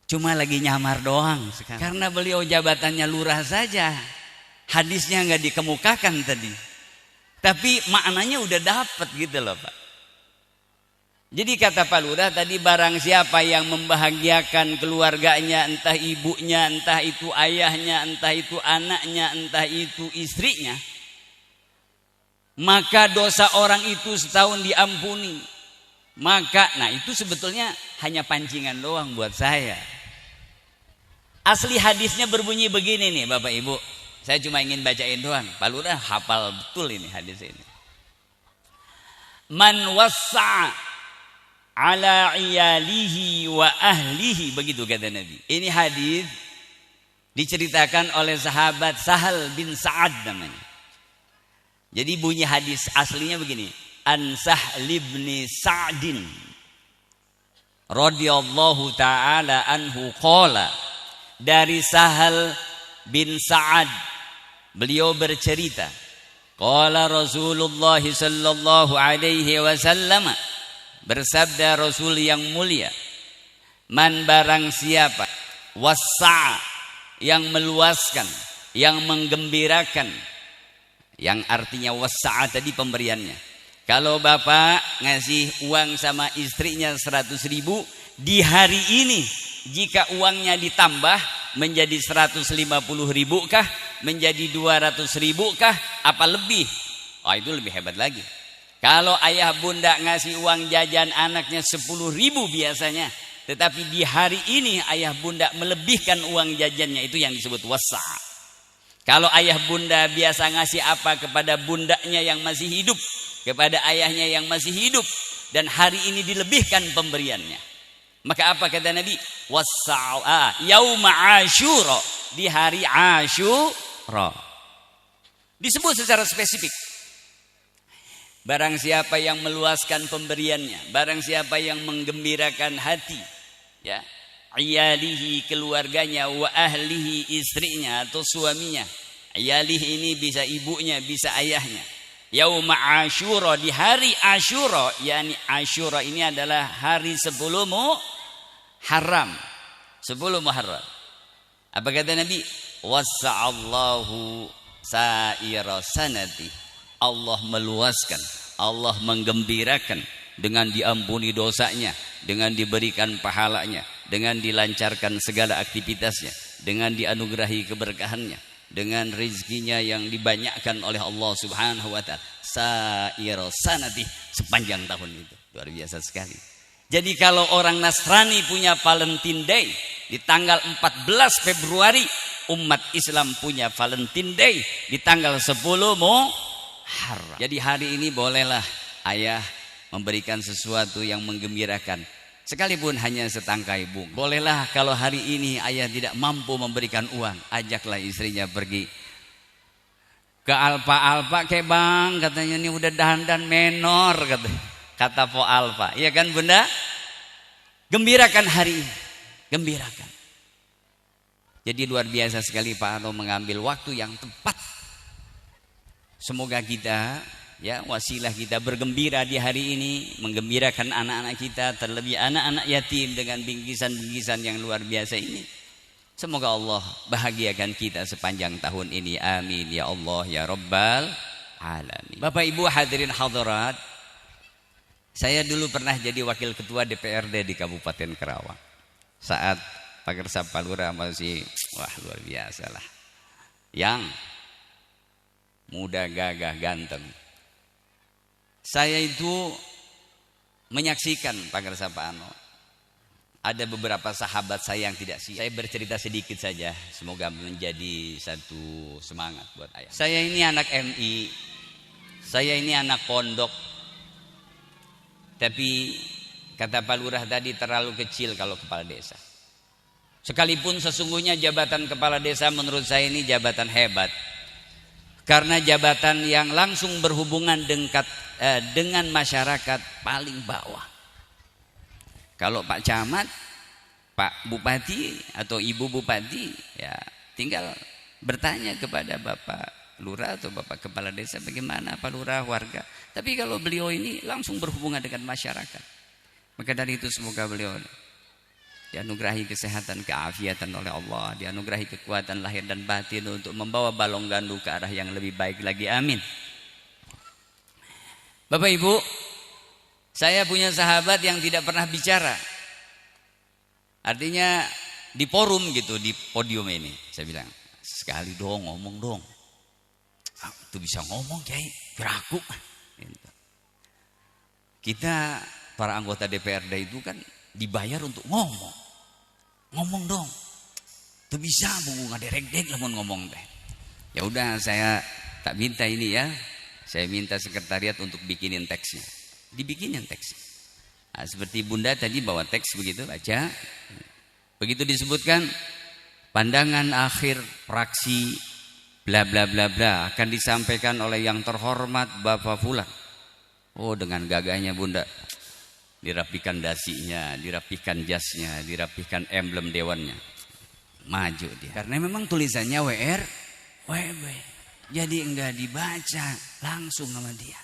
Cuma lagi nyamar doang sekarang. Karena beliau jabatannya lurah saja. Hadisnya nggak dikemukakan tadi. Tapi maknanya udah dapet gitu loh Pak. Jadi kata Pak Lurah tadi, barang siapa yang membahagiakan keluarganya, entah ibunya, entah itu ayahnya, entah itu anaknya, entah itu istrinya, maka dosa orang itu setahun diampuni. Maka, nah itu sebetulnya hanya pancingan doang buat saya. Asli hadisnya berbunyi begini nih Bapak Ibu. Saya cuma ingin bacain doang. Pak Lurah hafal betul ini hadis ini. Man wassa' ala iyalihi wa ahlihi, begitu kata Nabi. Ini hadis diceritakan oleh sahabat Sahal bin Sa'ad namanya. Jadi bunyi hadis aslinya begini. An Sahl bin Sa'din radhiyallahu taala anhu qala, dari Sahal bin Sa'ad beliau bercerita, qala Rasulullah sallallahu alaihi wasallam, bersabda Rasul yang mulia, man barang siapa wasa' yang meluaskan, yang menggembirakan, yang artinya wasa' tadi pemberiannya. Kalau bapak ngasih uang sama istrinya 100.000, di hari ini jika uangnya ditambah menjadi 150.000 kah, menjadi 200.000 kah, apa lebih? Oh itu lebih hebat lagi. Kalau ayah bunda ngasih uang jajan anaknya 10.000 biasanya, tetapi di hari ini ayah bunda melebihkan uang jajannya, itu yang disebut wasa'. Kalau ayah bunda biasa ngasih apa kepada bundanya yang masih hidup, kepada ayahnya yang masih hidup, dan hari ini dilebihkan pemberiannya, maka apa kata Nabi? Wasa'a yauma Asyura, di hari Asyura. Disebut secara spesifik. Barang siapa yang meluaskan pemberiannya, barang siapa yang menggembirakan hati, ya, iyalihi keluarganya, wa ahlihi istrinya atau suaminya. Iyalihi ini bisa ibunya, bisa ayahnya. Yauma Asyura, di hari Asyura, yakni Asyura ini adalah hari 10 Muharram. 10 Muharram. Apa kata Nabi? Wasa'allahu sa'ira sanati. Allah meluaskan, Allah menggembirakan dengan diampuni dosanya, dengan diberikan pahalanya, dengan dilancarkan segala aktivitasnya, dengan dianugerahi keberkahannya, dengan rezekinya yang dibanyakkan oleh Allah Subhanahu wa taala. Sa'ira sanati, sepanjang tahun itu. Luar biasa sekali. Jadi kalau orang Nasrani punya Valentine Day di tanggal 14 Februari, umat Islam punya Valentine Day di tanggal 10 Muharram. Jadi hari ini bolehlah ayah memberikan sesuatu yang menggembirakan, sekalipun hanya setangkai bunga. Bolehlah kalau hari ini ayah tidak mampu memberikan uang, ajaklah istrinya pergi ke Alfa kayak bang, katanya ini udah dandan menor, kata Po Alfa, iya kan bunda? Gembirakan hari ini, gembirakan. Jadi luar biasa sekali Pak Ano mengambil waktu yang tepat. Semoga kita, ya, wasilah kita bergembira di hari ini, menggembirakan anak-anak kita, terlebih anak-anak yatim dengan bingkisan-bingkisan yang luar biasa ini. Semoga Allah bahagiakan kita sepanjang tahun ini. Amin ya Allah ya Rabbal Alamin. Bapak Ibu hadirin hadirat, saya dulu pernah jadi wakil ketua DPRD di Kabupaten Karawang. Saat Pak Gersap Pak Lurah masih, wah luar biasa lah, yang muda, gagah, ganteng. Saya itu menyaksikan Pak Gersap Pak Ano. Ada beberapa sahabat saya yang tidak siap. Saya bercerita sedikit saja, semoga menjadi satu semangat buat ayah. Saya ini anak MI, saya ini anak pondok, tapi kata Pak Lurah tadi terlalu kecil kalau kepala desa. Sekalipun sesungguhnya jabatan kepala desa menurut saya ini jabatan hebat. Karena jabatan yang langsung berhubungan dengan masyarakat paling bawah. Kalau Pak Camat, Pak Bupati atau Ibu Bupati, ya tinggal bertanya kepada Bapak Lurah atau Bapak Kepala Desa bagaimana Pak Lurah warga. Tapi kalau beliau ini langsung berhubungan dengan masyarakat. Maka dari itu semoga beliau dianugerahi kesehatan, keafiatan oleh Allah, dianugerahi kekuatan lahir dan batin untuk membawa Balong Gandu ke arah yang lebih baik lagi. Amin. Bapak Ibu, saya punya sahabat yang tidak pernah bicara. Artinya di forum gitu, di podium ini, saya bilang, sekali dong ngomong dong. Itu bisa ngomong Kiai, beraku. Kita para anggota DPRD itu kan dibayar untuk ngomong. Ngomong dong. Itu bisa bungu ngaderek-dek lamun ngomong teh. Ya udah saya tak minta ini ya. Saya minta sekretariat untuk bikinin teksnya. Dibikinin teksnya. Nah, seperti Bunda tadi bawa teks begitu, baca. Begitu disebutkan pandangan akhir fraksi bla bla bla bla akan disampaikan oleh yang terhormat Bapak Fulan. Oh, dengan gagahnya Bunda. Dirapikan dasinya, dirapikan jasnya, dirapikan emblem dewannya. Maju dia. Karena memang tulisannya WR, WB. Jadi enggak dibaca langsung sama dia.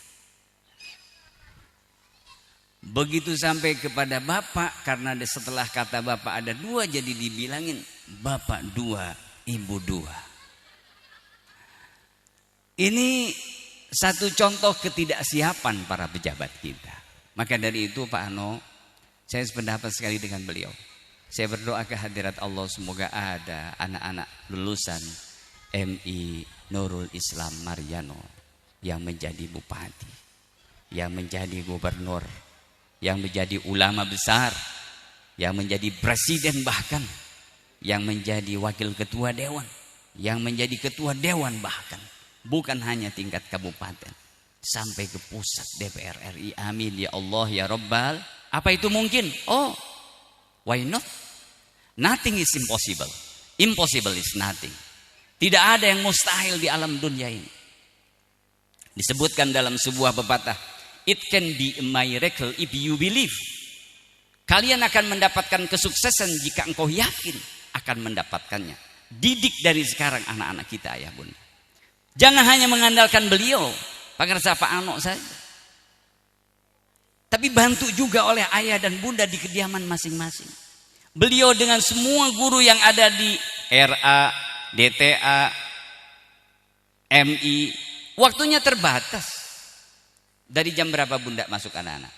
Begitu sampai kepada Bapak, karena setelah kata Bapak ada dua, jadi dibilangin Bapak dua, Ibu dua. Ini satu contoh ketidaksiapan para pejabat kita. Maka dari itu Pak Ano, saya sependapat sekali dengan beliau. Saya berdoa ke hadirat Allah semoga ada anak-anak lulusan MI Nurul Islam Maryano yang menjadi bupati, yang menjadi gubernur, yang menjadi ulama besar, yang menjadi presiden bahkan, yang menjadi wakil ketua dewan, yang menjadi ketua dewan bahkan. Bukan hanya tingkat kabupaten, sampai ke pusat DPR RI. Amin ya Allah ya Rabbal. Apa itu mungkin? Oh, why not? Nothing is impossible. Impossible is nothing. Tidak ada yang mustahil di alam dunia ini. Disebutkan dalam sebuah pepatah, it can be a miracle if you believe. Kalian akan mendapatkan kesuksesan jika engkau yakin akan mendapatkannya. Didik dari sekarang anak-anak kita, ayah bunda. Jangan hanya mengandalkan beliau, Pak Ano saja. Tapi bantu juga oleh ayah dan bunda di kediaman masing-masing. Beliau dengan semua guru yang ada di RA, DTA, MI, waktunya terbatas. Dari jam berapa bunda masuk anak-anak?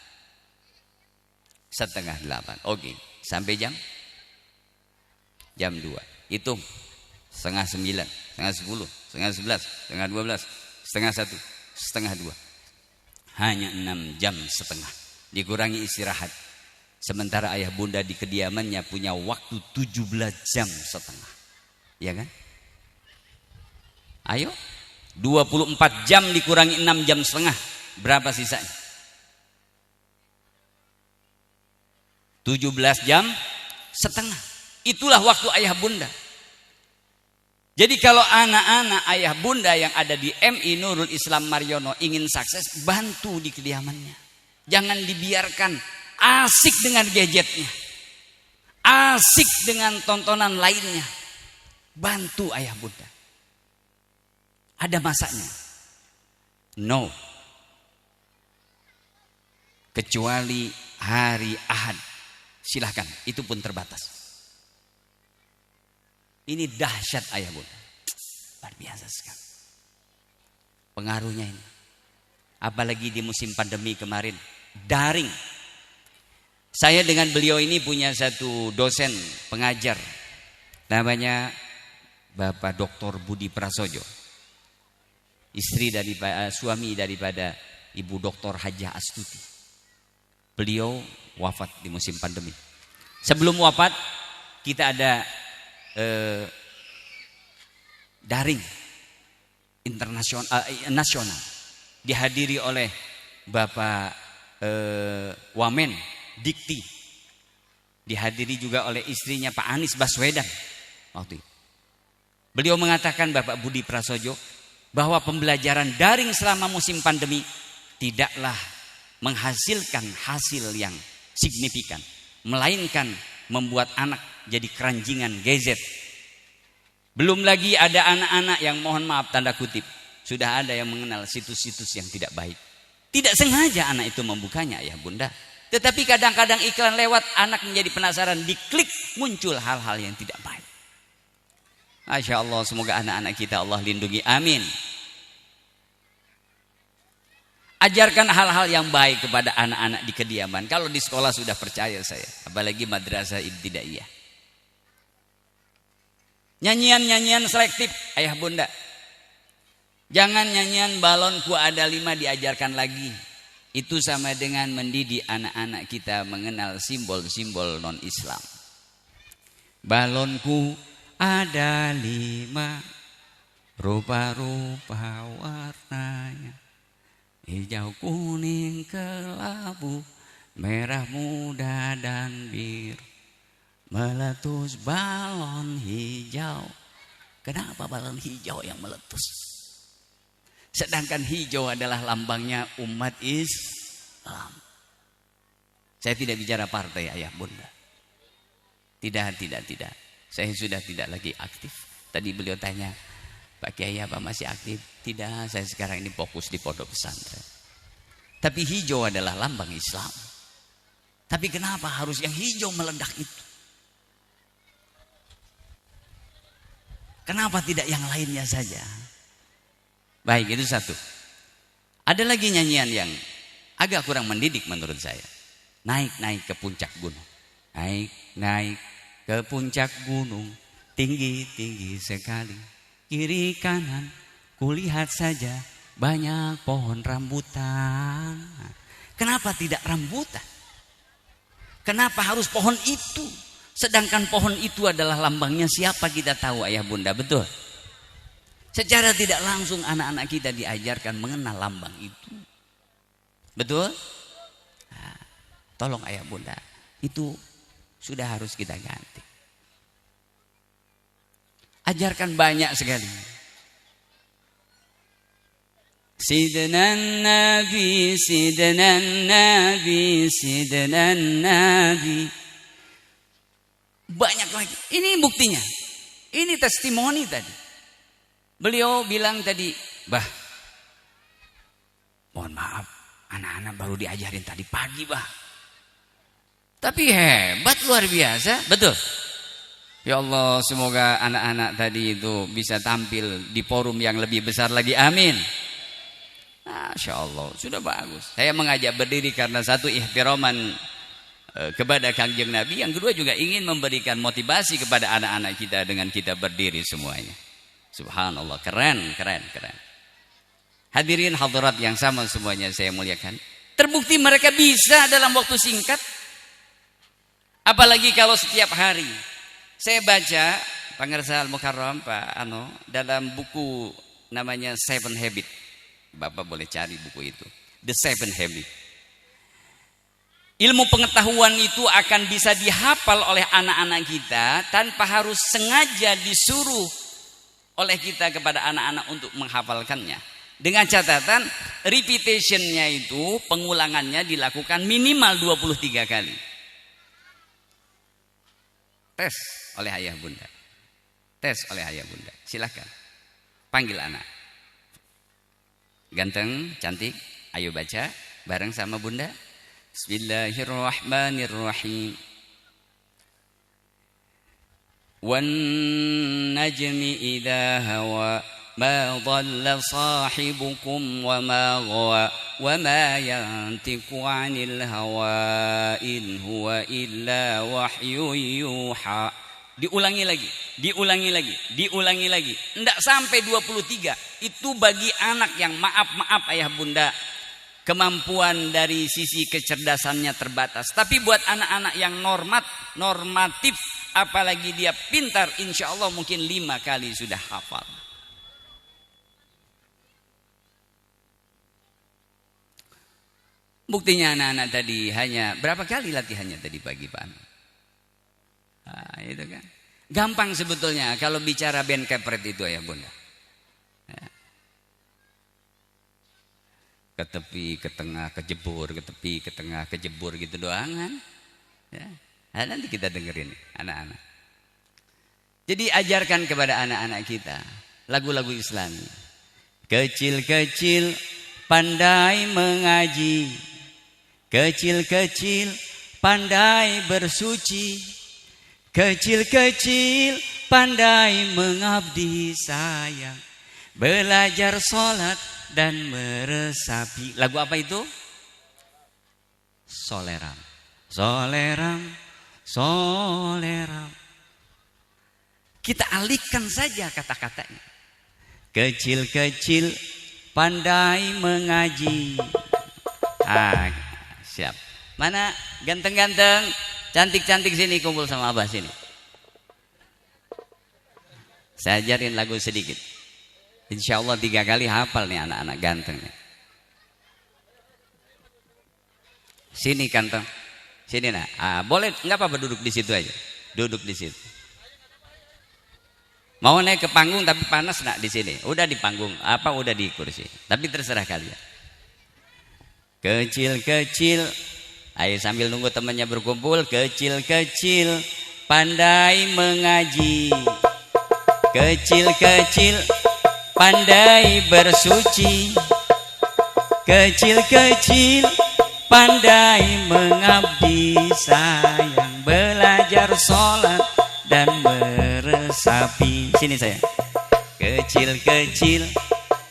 7:30. Oke, sampai jam 2. Hitung 8:30, 9:30, 10:30, 11:30, 11:30, 1:30. Hanya 6 jam setengah. Dikurangi istirahat. Sementara ayah bunda di kediamannya punya waktu 17 jam setengah. Ya kan? Ayo, 24 jam dikurangi 6 jam setengah. Berapa sisanya? 17 jam setengah. Itulah waktu ayah bunda. Jadi kalau anak-anak ayah bunda yang ada di MI Nurul Islam Maryono ingin sukses, bantu di kediamannya. Jangan dibiarkan asik dengan gadgetnya, asik dengan tontonan lainnya. Bantu ayah bunda. Ada masanya? No. Kecuali hari Ahad. Silahkan, itu pun terbatas. Ini dahsyat ayah bunda. Luar biasa sekali. Pengaruhnya ini. Apalagi di musim pandemi kemarin. Daring. Saya dengan beliau ini punya satu dosen pengajar. Namanya Bapak Dr. Budi Prasojo. Suami daripada Ibu Dr. Hajah Astuti. Beliau wafat di musim pandemi. Sebelum wafat kita ada daring internasional nasional dihadiri oleh Bapak Wamen Dikti. Dihadiri juga oleh istrinya Pak Anies Baswedan waktu itu. Beliau mengatakan, Bapak Budi Prasojo, bahwa pembelajaran daring selama musim pandemi tidaklah menghasilkan hasil yang signifikan, melainkan membuat anak jadi keranjingan gadget. Belum lagi ada anak-anak yang, mohon maaf tanda kutip, sudah ada yang mengenal situs-situs yang tidak baik. Tidak sengaja anak itu membukanya, ayah bunda. Tetapi kadang-kadang iklan lewat, anak menjadi penasaran, diklik, muncul hal-hal yang tidak baik. Masya Allah, semoga anak-anak kita Allah lindungi, amin. Ajarkan hal-hal yang baik kepada anak-anak di kediaman. Kalau di sekolah sudah percaya saya, apalagi madrasah ibtidaiyah. Nyanyian-nyanyian selektif, ayah bunda. Jangan nyanyian balonku ada 5 diajarkan lagi. Itu sama dengan mendidik anak-anak kita mengenal simbol-simbol non-Islam. Balonku ada 5, rupa-rupa warnanya, hijau, kuning, kelabu, merah muda dan biru. Meletus balon hijau. Kenapa balon hijau yang meletus? Sedangkan hijau adalah lambangnya umat Islam. Saya tidak bicara partai, ayah bunda. Tidak. Saya sudah tidak lagi aktif. Tadi beliau tanya, Pak Kiai apa masih aktif? Tidak, saya sekarang ini fokus di pondok pesantren. Tapi hijau adalah lambang Islam. Tapi kenapa harus yang hijau meledak itu? Kenapa tidak yang lainnya saja? Baik, itu satu. Ada lagi nyanyian yang agak kurang mendidik menurut saya. Naik ke puncak gunung. Naik ke puncak gunung, tinggi sekali. Kiri kanan, kulihat saja banyak pohon rambutan. Kenapa tidak rambutan? Kenapa harus pohon itu? Sedangkan pohon itu adalah lambangnya siapa kita tahu, ayah bunda, betul? Secara tidak langsung anak-anak kita diajarkan mengenal lambang itu. Betul? Nah, tolong ayah bunda, itu sudah harus kita ganti. Ajarkan banyak sekali. Sidnan Nabi, Sidnan Nabi, Sidnan Nabi. Banyak lagi. Ini buktinya. Ini testimoni tadi. Beliau bilang tadi, Bah, mohon maaf, anak-anak baru diajarin tadi pagi, Bah. Tapi hebat, luar biasa. Betul. Ya Allah, semoga anak-anak tadi itu bisa tampil di forum yang lebih besar lagi. Amin. Masya Allah, sudah bagus. Saya mengajak berdiri karena satu, ihtiraman kepada Kangjeng Nabi. Yang kedua juga ingin memberikan motivasi kepada anak-anak kita dengan kita berdiri semuanya. Subhanallah, keren. Hadirin hadirat yang sama semuanya saya muliakan. Terbukti mereka bisa dalam waktu singkat. Apalagi kalau setiap hari. Saya baca Pangersa Al-Mukarram Pak Ano dalam buku namanya 7 Habit. Bapak boleh cari buku itu. The 7 Habit. Ilmu pengetahuan itu akan bisa dihafal oleh anak-anak kita tanpa harus sengaja disuruh oleh kita kepada anak-anak untuk menghafalkannya. Dengan catatan repetitionnya itu, pengulangannya dilakukan minimal 23 kali. Tes oleh ayah bunda. Silakan. Panggil anak. Ganteng, cantik, ayo baca bareng sama bunda. Bismillahirrahmanirrahim. Wan najmi idha hawa ma dhalla sahibukum wa ma ghawa wa ma yantiqu 'anil hawa in huwa illa wahyu yuha. Diulangi lagi. Enggak sampai 23. Itu bagi anak yang maaf ayah bunda, kemampuan dari sisi kecerdasannya terbatas. Tapi buat anak-anak yang normatif, apalagi dia pintar, insya Allah mungkin 5 kali sudah hafal. Buktinya anak-anak tadi hanya berapa kali latihannya tadi pagi Pak? Nah, itu kan. Gampang sebetulnya kalau bicara band kepret itu ya Bunda. Ya. Ke tepi, ke tengah, kejebur, ke tepi, ke tengah, kejebur gitu doang kan. Ya. Nah, nanti kita dengerin anak-anak. Jadi ajarkan kepada anak-anak kita lagu-lagu Islami. Kecil-kecil pandai mengaji, kecil-kecil pandai bersuci, kecil-kecil pandai mengabdi sayang, belajar sholat dan meresapi. Lagu apa itu? Soleram, soleram, soleram. Kita alihkan saja kata-katanya. Kecil-kecil pandai mengaji. Ah, siap. Mana ganteng-ganteng, cantik-cantik sini kumpul sama Abah sini. Saya ajarin lagu sedikit. Insya Allah 3 kali hafal nih anak-anak ganteng. Sini ganteng. Sini nak. Ah, boleh nggak apa-apa duduk di situ aja. Duduk di situ. Mau naik ke panggung tapi panas nak di sini. Udah di panggung, apa udah di kursi. Tapi terserah kalian. Kecil-kecil, ayo sambil nunggu temannya berkumpul. Kecil-kecil pandai mengaji, kecil-kecil pandai bersuci, kecil-kecil pandai mengabdi sayang, belajar sholat dan meresapi. Sini saya. Kecil-kecil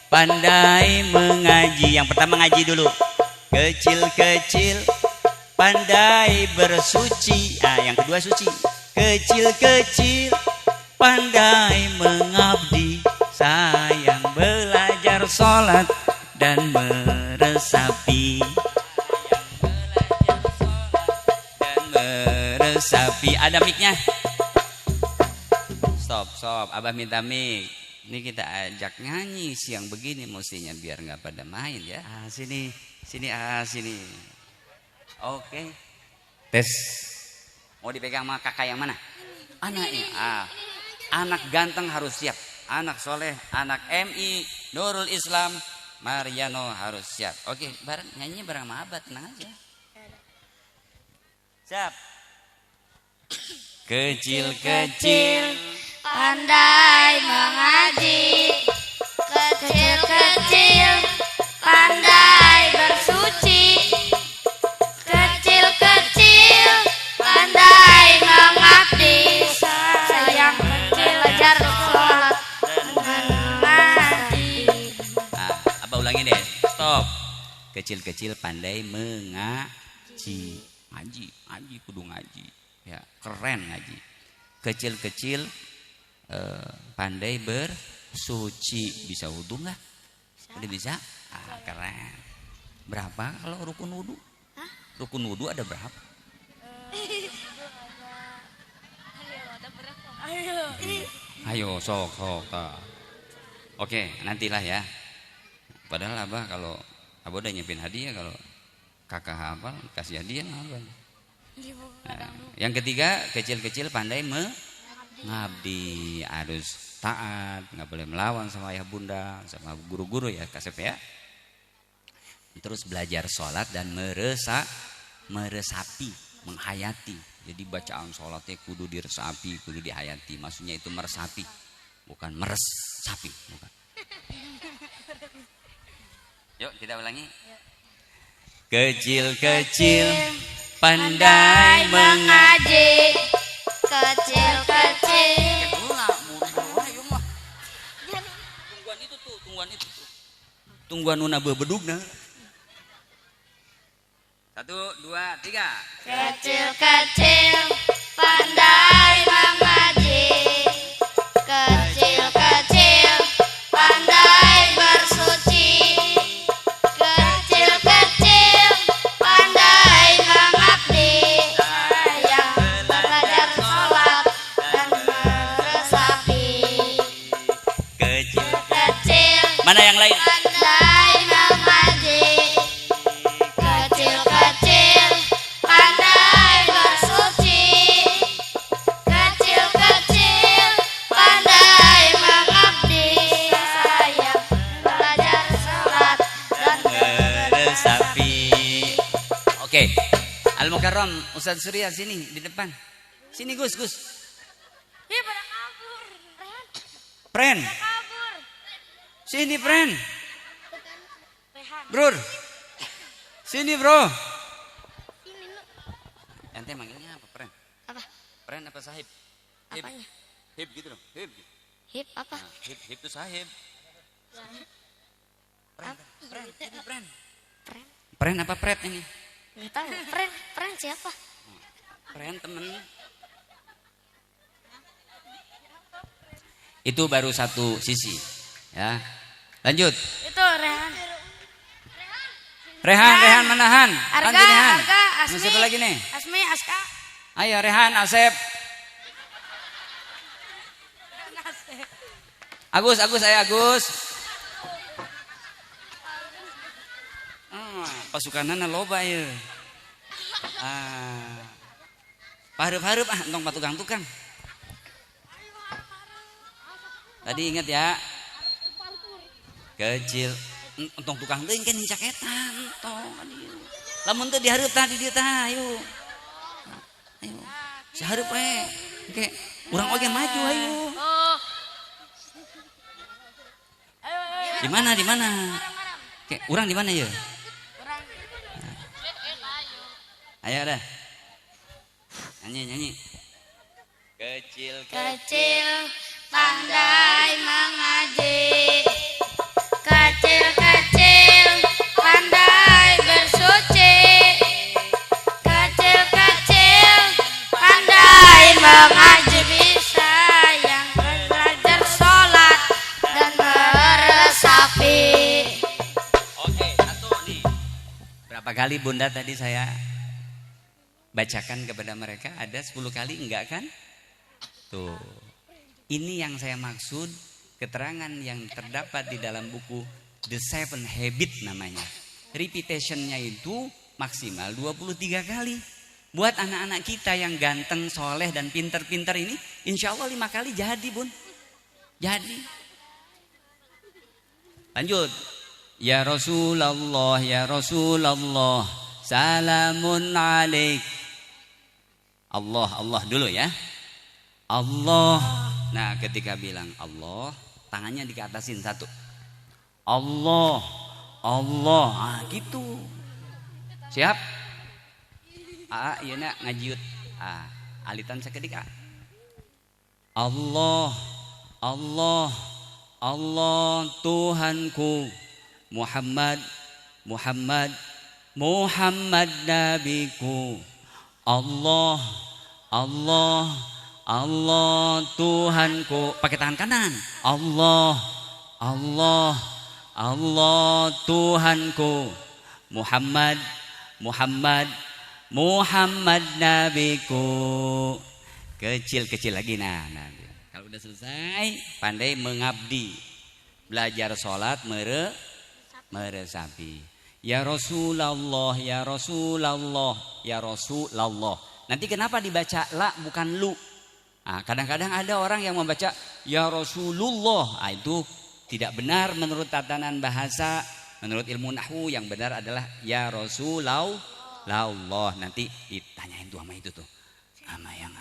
pandai mengaji. Yang pertama ngaji dulu. Kecil-kecil pandai bersuci. Ah, yang kedua suci. Kecil-kecil pandai mengabdi sayang, belajar sholat dan meresapi. Belajar sholat dan meresapi. Ada mic-nya? Stop, Abah minta mic. Ini kita ajak nyanyi siang begini mestinya biar nggak pada main ya. Ah, sini, sini. Oke. Tes. Mau dipegang sama kakak yang mana? Anaknya. Ah, anak ganteng harus siap. Anak soleh, anak MI, Nurul Islam, Mariano harus siap. Oke, bareng nyanyi bareng sama Abah, tenang aja. Siap. Kecil-kecil Pandai mengaji, kecil-kecil pandai bersuci, kecil-kecil pandai mengabdi sayang, belajar sholat dan mengaji. Nah, Abah ulangi deh. Stop. Kecil-kecil pandai mengaji. Ngaji kudu ngaji. Ya, keren ngaji. Kecil-kecil pandai bersuci. Bisa wudhu nggak? Udah bisa? Ah, keren. Berapa kalau rukun wudhu? Rukun wudhu ada berapa? Ayo sok. Oke, nantilah ya. Padahal Abah kalau Abah udah nyiapin hadiah, kalau kakak hafal kasih hadiah Abah. Nah, yang ketiga, kecil-kecil pandai mengabdi, harus taat, nggak boleh melawan sama ayah bunda, sama guru-guru ya, Kasep ya. Terus belajar sholat dan meresapi, menghayati. Jadi bacaan sholatnya kudu diresapi, kudu dihayati. Maksudnya itu meresapi, bukan meresapi, bukan. Yuk kita ulangi. Kecil-kecil pandai mengaji, kecil-kecil. Tungguan nuna bebedugna. 1, 2, 3. Kecil-kecil pandai mengaji, kecil-kecil pandai bersuci, kecil-kecil pandai mengabdi sayang, belajar sholat dan meresapi. Kecil-kecil. Mana yang lain? Pandai mengaji, kecil Mukarram, Ustadz Surya sini di depan. Sini Gus. Ya pada kabur. Pren. Kabur. Sini Pren. Rehan. Brur. Sini bro. Sini lu. Ente manggilnya apa Pren? Apa? Pren apa sahib? Hib. Apanya? Hib gitu dong. Hib. Hip apa? Nah, hib itu sahib. Pren. Ini Pren. Pren. Pren apa Pret ini? Nggak tahu. Pren siapa? Pren temen. Itu baru satu sisi, ya. Lanjut. Itu Rehan. Rehan menahan. Arga, Asmi. Siapa lagi nih? Asmi, Aska. Ayo Rehan, Asep. Agus, ayo Agus. Pasukanana loba ya. Pahareup-hareup entong patukang-tukang. Tadi ingat ya. Kecil entong tukang teuing kan hincak eta entong. Lamun teu dihareup tadi dieu tah ayo. Ayo. Sahareup we. Oke, urang oge maju ayo. Di mana? Oke, urang di mana ya? Ayo dah. Nyanyi. Kecil Pandai mengaji. Kecil pandai bersuci. Kecil pandai mengaji, bisa yang belajar sholat dan meresapi. Oke, satu nih. Berapa kali Bunda tadi saya bacakan kepada mereka? Ada 10 kali enggak kan? Tuh. Ini yang saya maksud, keterangan yang terdapat di dalam buku The Seven Habit namanya. Repetitionnya itu maksimal 23 kali. Buat anak-anak kita yang ganteng, soleh dan pinter-pinter ini, insya Allah 5 kali jadi Bun. Jadi. Lanjut. Ya Rasulullah, salamun alaik. Allah dulu ya. Allah. Nah, ketika bilang Allah, tangannya dikeatasin satu. Allah. Gitu. Siap? Iya nak ngajiut. Alitan sakedik a. Allah Tuhanku. Muhammad nabiku. Allah Tuhanku. Pakai tangan kanan. Allah Tuhanku. Muhammad nabiku. Kecil lagi. Nah. Kalau udah selesai, pandai mengabdi. Belajar sholat meresapi. Ya Rasulullah. Nanti kenapa dibaca la bukan lu? Kadang-kadang ada orang yang membaca ya Rasulullah. Itu tidak benar menurut tatanan bahasa, menurut ilmu nahwu. Yang benar adalah ya Rasulullah. Nanti ditanyain tuh sama itu tuh, sama yang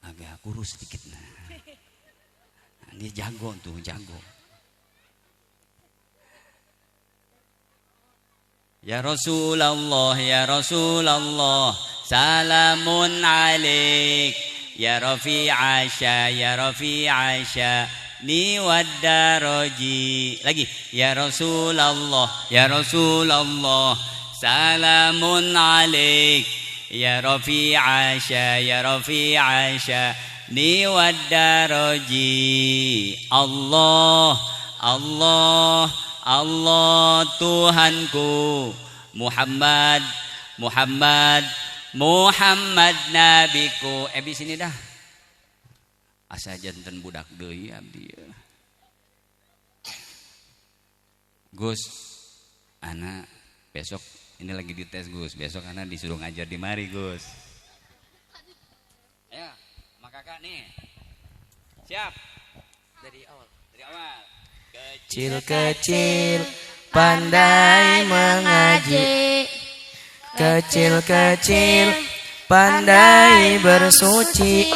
agak kurus sedikit. Nah, dia jago. Ya Rasulullah, salamun alaik. Ya Rafi Asya, ni waddaraji. Lagi. Ya Rasulullah, salamun alaik. Ya Rafi Asya, ni waddaraji. Allah Tuhanku. Muhammad nabiku. Di sini dah. Asa janten budak deui abdi. Gus, ana besok ini lagi dites Gus. Besok ana disuruh ngajar di mari Gus. Ayo, Kakak nih. Siap. Dari awal. Kecil Kecil pandai mengaji. kecil-kecil pandai bersuci,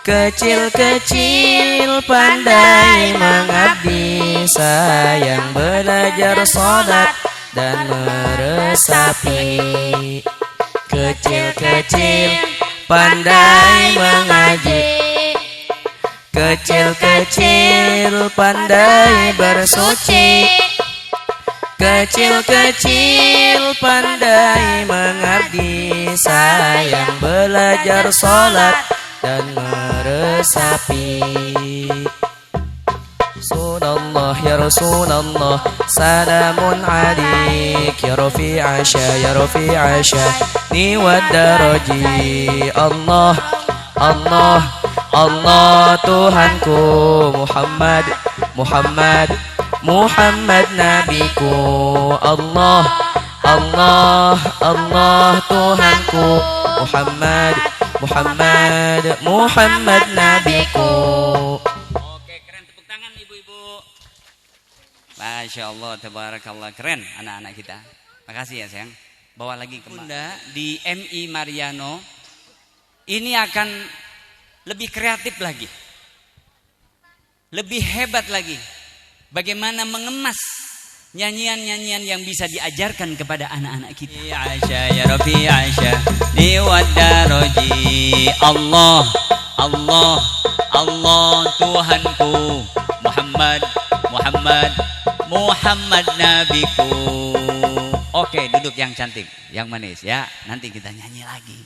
kecil-kecil pandai mengabdi, sayang belajar sholat dan meresapi. Kecil-kecil pandai mengaji, kecil-kecil pandai bersuci, kecil-kecil pandai mengabdi, sayang belajar sholat dan meresapi. Rasulullah ya Rasulullah, salamun alaik ya Rafi' Asya ya Rafi' Asya ni wadaraji. Allah Allah Allah Tuhanku, Muhammad Muhammad Muhammad nabiku. Allah Allah Allah Tuhanku, Muhammad Muhammad Muhammad nabiku. Oke, keren, tepuk tangan ibu-ibu. Masya Allah, tabarakallah, keren anak-anak kita. Makasih ya sayang. Bawa lagi ke Bunda di MI Mariano. Ini akan lebih kreatif lagi, lebih hebat lagi. Bagaimana mengemas nyanyian-nyanyian yang bisa diajarkan kepada anak-anak kita. Aisyah ya Rabbi Aisyah di wadaraji. Allah Allah Allah Tuhanku, Muhammad Muhammad Muhammad nabiku. Oke, duduk yang cantik, yang manis ya. Nanti kita nyanyi lagi.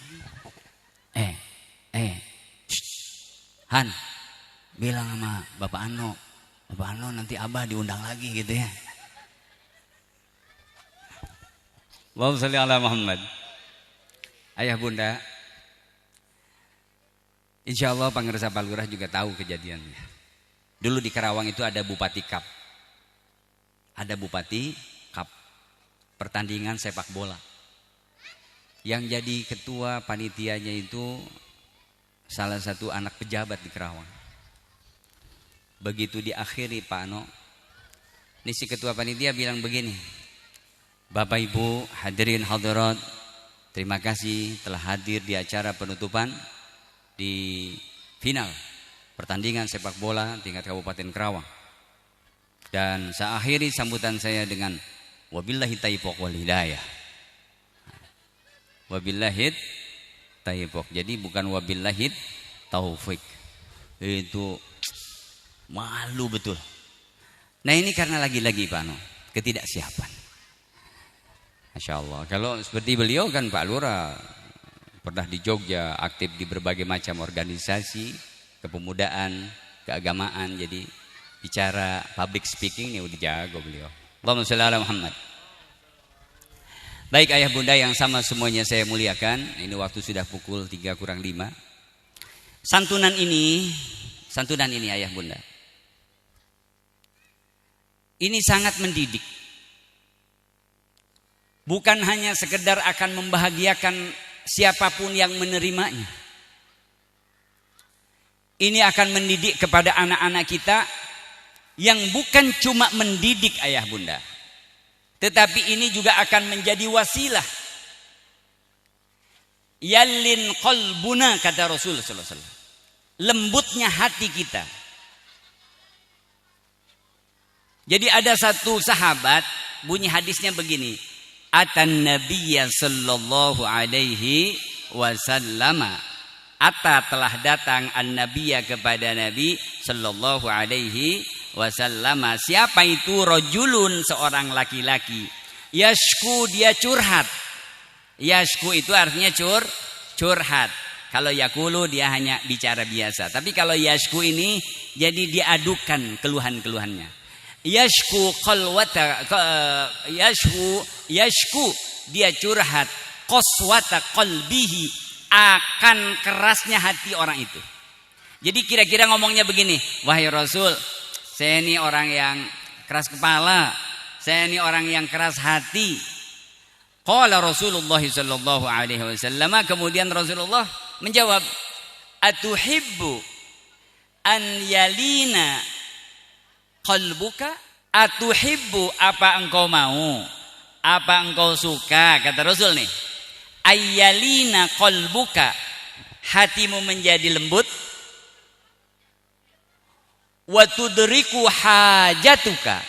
Han, bilang sama Bapak Ano, Bapak Ano nanti Abah diundang lagi gitu ya. Allahumma sholli ala Muhammad. Ayah bunda, insya Allah Pangersa Pak Lurah juga tahu kejadiannya. Dulu di Karawang itu ada Bupati Cup. Ada Bupati Cup, pertandingan sepak bola. Yang jadi ketua panitianya itu salah satu anak pejabat di Karawang. Begitu diakhiri Pak Ano, ini si ketua panitia bilang begini, Bapak Ibu hadirin hadirat, terima kasih telah hadir di acara penutupan di final pertandingan sepak bola tingkat Kabupaten Karawang. Dan saya akhiri sambutan saya dengan wabillahi taufiq wal hidayah. Wabillahi taufiq. Jadi bukan wabillahi taufik. Itu malu betul. Nah ini karena lagi-lagi Pak Ano, ketidaksiapan. Masya Allah. Kalau seperti beliau kan Pak Lurah pernah di Jogja, aktif di berbagai macam organisasi kepemudaan, keagamaan. Jadi bicara public speaking ini udah jago beliau. Allahumma sholli ala Muhammad. Baik ayah bunda yang sama semuanya saya muliakan. Ini waktu sudah pukul 3 kurang 5. Santunan ini ayah bunda, ini sangat mendidik. Bukan hanya sekedar akan membahagiakan siapapun yang menerimanya. Ini akan mendidik kepada anak-anak kita yang bukan cuma mendidik ayah bunda, tetapi ini juga akan menjadi wasilah. Yallin qalbuna, kata Rasul sallallahu alaihi wasallam. Lembutnya hati kita. Jadi ada satu sahabat, bunyi hadisnya begini. Atan nabiyya sallallahu alaihi wasallam. Ata telah datang an-nabiyya kepada Nabi sallallahu alaihi wasallam. Siapa itu? Rajulun, seorang laki-laki. Yashku, dia curhat. Yashku itu artinya curhat. Kalau yakulu dia hanya bicara biasa. Tapi kalau yashku ini jadi diadukan keluhan-keluhannya. Yashku qalwata yashku dia curhat qaswata qalbihi, akan kerasnya hati orang itu. Jadi kira-kira ngomongnya begini, wahai Rasul, saya ini orang yang keras kepala, saya ini orang yang keras hati. Qala Rasulullah sallallahu alaihi wasallam, kemudian Rasulullah menjawab, atuhibbu an yalina qalbuka, atuhibbu, apa engkau mau Apa engkau suka, kata Rasul nih, ayyalina qalbuka, hatimu menjadi lembut, wa tudriku hajatuka,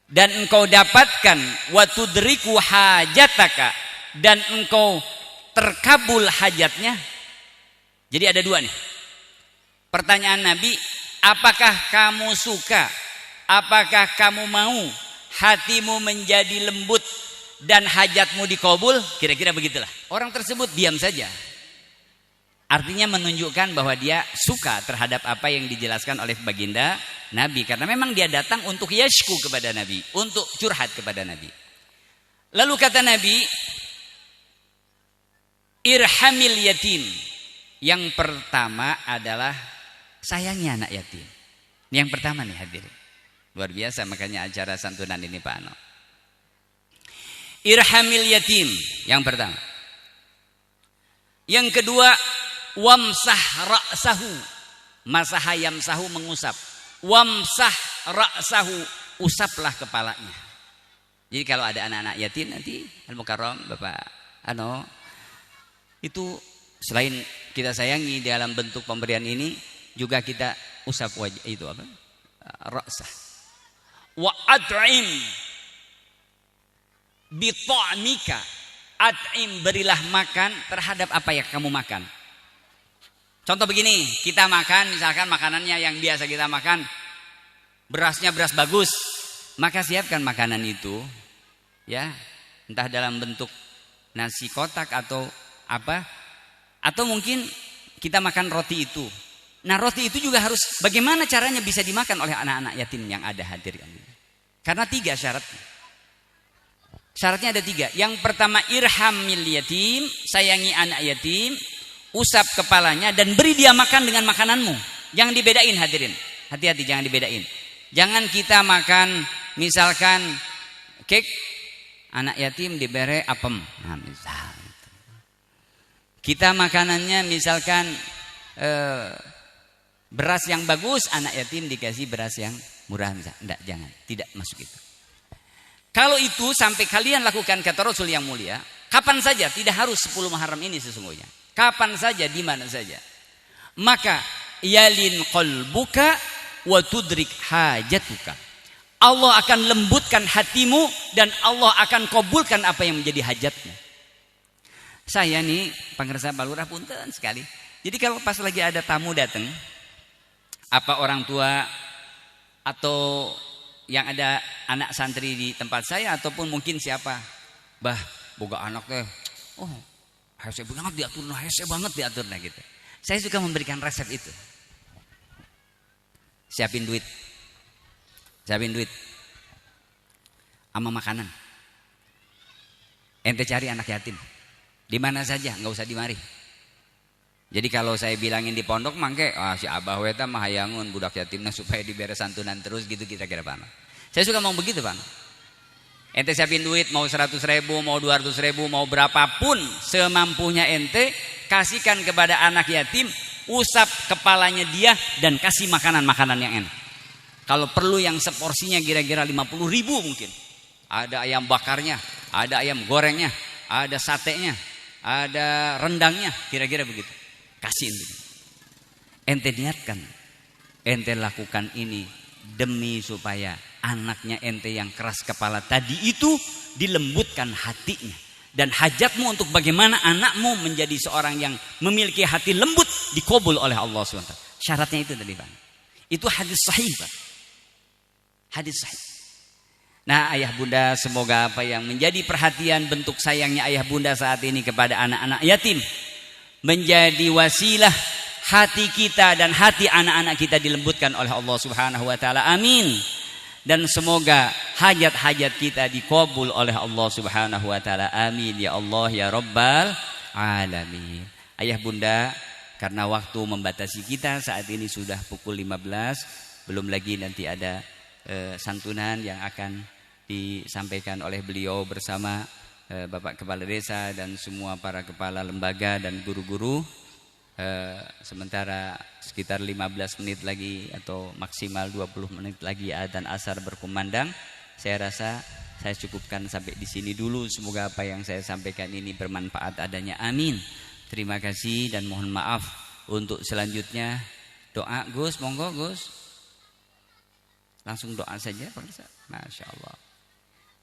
dan engkau dapatkan, wa tudriku hajataka, dan engkau terkabul hajatnya. Jadi ada dua nih pertanyaan Nabi, apakah kamu suka, apakah kamu mau hatimu menjadi lembut dan hajatmu dikabul? Kira-kira begitulah. Orang tersebut diam saja, artinya menunjukkan bahwa dia suka terhadap apa yang dijelaskan oleh baginda Nabi, karena memang dia datang untuk yashku kepada Nabi, untuk curhat kepada Nabi. Lalu kata Nabi, irhamil yatim. Yang pertama adalah sayangi anak yatim. Yang pertama nih hadirin, luar biasa makanya acara santunan ini Pak Ano. Irhamil yatim, yang pertama. Yang kedua, wamsah ra'sahu, masaha yamsahu, mengusap. Wamsah ra'sahu, usaplah kepalanya. Jadi kalau ada anak-anak yatim nanti Al-Mukarram Bapak Ano, itu selain kita sayangi dalam bentuk pemberian ini, juga kita usap wajah itu apa? Ra'sah. Wa at'im bi ta'mika, at'im, berilah makan terhadap apa yang kamu makan. Contoh begini, kita makan misalkan makanannya yang biasa kita makan, berasnya beras bagus, maka siapkan makanan itu, ya, entah dalam bentuk nasi kotak atau apa, atau mungkin kita makan roti itu. Nah roti itu juga harus bagaimana caranya bisa dimakan oleh anak-anak yatim yang ada hadir. Karena 3 syaratnya. Syaratnya ada 3. Yang pertama, irhamil yatim, sayangi anak yatim, usap kepalanya dan beri dia makan dengan makananmu. Jangan dibedain hadirin. Hati-hati, jangan dibedain. Jangan kita makan misalkan cake, anak yatim diberi apem. Nah, misal. Kita makanannya misalkan beras yang bagus, anak yatim dikasih beras yang murah. Enggak, jangan. Tidak masuk itu. Kalau itu sampai kalian lakukan, kata Rasul yang mulia, kapan saja, tidak harus 10 Muharram ini sesungguhnya. Kapan saja, di mana saja. Maka yalin qalbuka wa tudrik hajatuka. Allah akan lembutkan hatimu dan Allah akan kabulkan apa yang menjadi hajatmu. Saya nih Pangersa Pak Lurah punten sekali. Jadi kalau pas lagi ada tamu datang, apa orang tua atau yang ada anak santri di tempat saya ataupun mungkin siapa, bah boga anak teh, oh hese banget diatur, hese banget diatur, nah gitu. Saya suka memberikan resep itu. Siapin duit sama makanan. Ente cari anak yatim di mana saja, nggak usah di mari. Jadi kalau saya bilangin di pondok mangke, si abah weta mah hayangun budak yatimna supaya diberi santunan terus gitu, kira-kira Pak. Saya suka mau begitu Pak. Ente siapin duit, mau 100.000, mau 200.000, mau berapapun semampunya ente, kasihkan kepada anak yatim, usap kepalanya dia dan kasih makanan-makanan yang enak. Kalau perlu yang seporsinya kira-kira 50.000 mungkin. Ada ayam bakarnya, ada ayam gorengnya, ada satenya, ada rendangnya, kira-kira begitu. Kasih ente niatkan, ente lakukan ini demi supaya anaknya ente yang keras kepala tadi itu dilembutkan hatinya. Dan hajatmu untuk bagaimana anakmu menjadi seorang yang memiliki hati lembut dikabul oleh Allah SWT. Syaratnya itu tadi Pak. Itu hadis sahih Pak. Hadis sahih. Nah ayah bunda, semoga apa yang menjadi perhatian bentuk sayangnya ayah bunda saat ini kepada anak-anak yatim menjadi wasilah hati kita dan hati anak-anak kita dilembutkan oleh Allah Subhanahu wa taala. Amin. Dan semoga hajat-hajat kita dikabul oleh Allah Subhanahu wa taala. Amin ya Allah ya Rabbal alamin. Ayah bunda, karena waktu membatasi kita saat ini sudah pukul 15, belum lagi nanti ada santunan yang akan disampaikan oleh beliau bersama Bapak Kepala Desa dan semua para kepala lembaga dan guru-guru. Sementara sekitar 15 menit lagi atau maksimal 20 menit lagi adzan asar berkumandang. Saya rasa Saya cukupkan sampai di sini dulu. Semoga apa yang saya sampaikan ini bermanfaat adanya. Amin. Terima kasih dan mohon maaf. Untuk selanjutnya doa Gus, monggo Gus. Langsung doa saja Pak Ustaz. Masya Allah.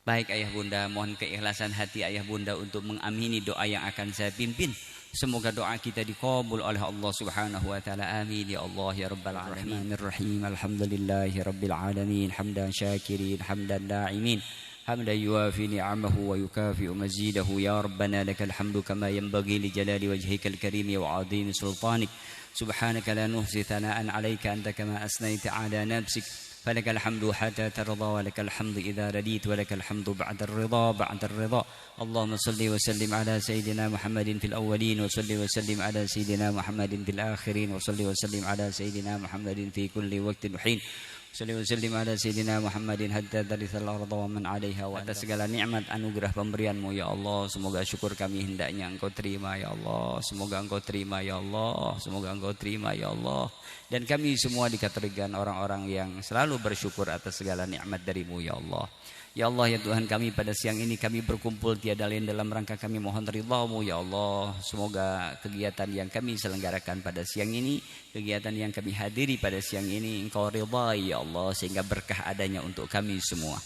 Baik ayah bunda, mohon keikhlasan hati ayah bunda untuk mengamini doa yang akan saya pimpin. Semoga doa kita dikabul oleh Allah Subhanahu wa taala. Amin ya Allah ya rabbal alamin. Rahim. Alhamdulillahi rabbil alamin. Hamdan syakirin, hamdan da'imin. Hamdan yuafi ni'amahu wa yukafi'u mazidahu. Ya rabbana lakal hamdu kama yanbaghi li jalali wajhikal karim wa 'azimi sultanik. Subhanaka la nuhsi thana'an 'alaika anta kama asnaita 'ala nafsik. فلك الحمد حتى ترضى ولك الحمد إذا رديت ولك الحمد بعد الرضا اللهم صل وسلم على سيدنا محمد في الأولين وصل وسلم على سيدنا محمد في الآخرين وصل وسلم على سيدنا محمد في كل وقت وحين صل وسلم ala sayyidina Muhammadin hatta tarithal arda wa man 'alaiha wa atas segala nikmat anugerah pemberianmu ya Allah. Semoga syukur kami hendaknya Engkau terima ya Allah. Semoga Engkau terima ya Allah. Semoga Engkau terima ya Allah. Dan kami semua dikategorikan orang-orang yang selalu bersyukur atas segala nikmat darimu ya Allah. Ya Allah ya Tuhan kami, pada siang ini kami berkumpul tiada lain dalam rangka kami mohon ridha-Mu ya Allah. Semoga kegiatan yang kami selenggarakan pada siang ini, kegiatan yang kami hadiri pada siang ini Engkau ridhai ya Allah, sehingga berkah adanya untuk kami semua.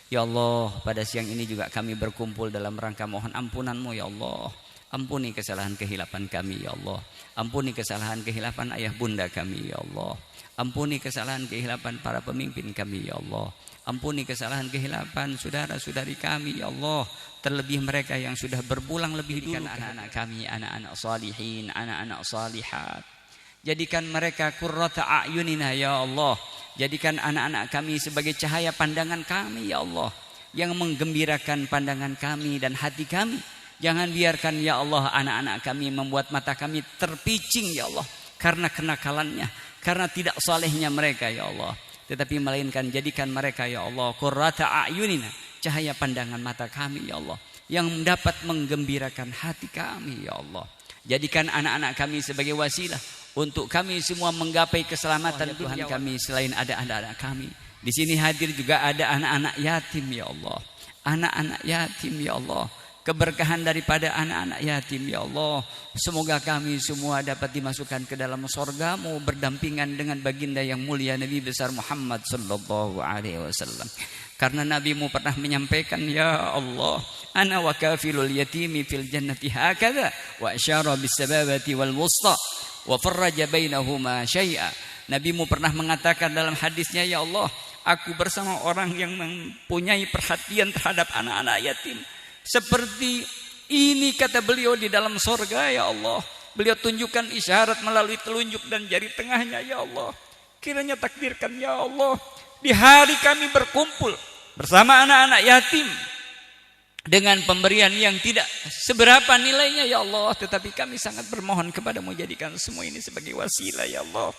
Ya Allah, pada siang ini juga kami berkumpul dalam rangka mohon ampunan-Mu ya Allah. Ampuni kesalahan kehilapan kami ya Allah. Ampuni kesalahan kehilapan ayah bunda kami ya Allah. Ampuni kesalahan kehilapan para pemimpin kami ya Allah. Ampuni kesalahan kehilapan saudara-saudari kami ya Allah. Terlebih mereka yang sudah berpulang lebih dulu. Anak-anak kami, anak-anak salihin, anak-anak salihat. Jadikan mereka qurrata a'yunina ya Allah. Jadikan anak-anak kami sebagai cahaya pandangan kami ya Allah, yang menggembirakan pandangan kami dan hati kami. Jangan biarkan ya Allah anak-anak kami membuat mata kami terpicing ya Allah, karena kenakalannya, karena tidak salehnya mereka ya Allah. Tetapi melainkan jadikan mereka ya Allah qurrata a'yunina, cahaya pandangan mata kami ya Allah, yang dapat menggembirakan hati kami ya Allah. Jadikan anak-anak kami sebagai wasilah untuk kami semua menggapai keselamatan Tuhan kami. Selain ada anak-anak kami, di sini hadir juga ada anak-anak yatim ya Allah. Anak-anak yatim ya Allah, keberkahan daripada anak-anak yatim ya Allah. Semoga kami semua dapat dimasukkan ke dalam surga-Mu berdampingan dengan baginda yang mulia Nabi besar Muhammad sallallahu alaihi wasallam. Karena Nabi-Mu pernah menyampaikan ya Allah, ana wa kafilul yatimi fil jannati hakadha wa asyara bis sababati wal wusta wa farraja bainahuma syai'a. Nabi-Mu pernah mengatakan dalam hadisnya ya Allah, aku bersama orang yang mempunyai perhatian terhadap anak-anak yatim seperti ini, kata beliau, di dalam sorga ya Allah. Beliau tunjukkan isyarat melalui telunjuk dan jari tengahnya ya Allah. Kiranya takdirkan ya Allah, di hari kami berkumpul bersama anak-anak yatim dengan pemberian yang tidak seberapa nilainya ya Allah, tetapi kami sangat bermohon kepadamu, jadikan semua ini sebagai wasilah ya Allah,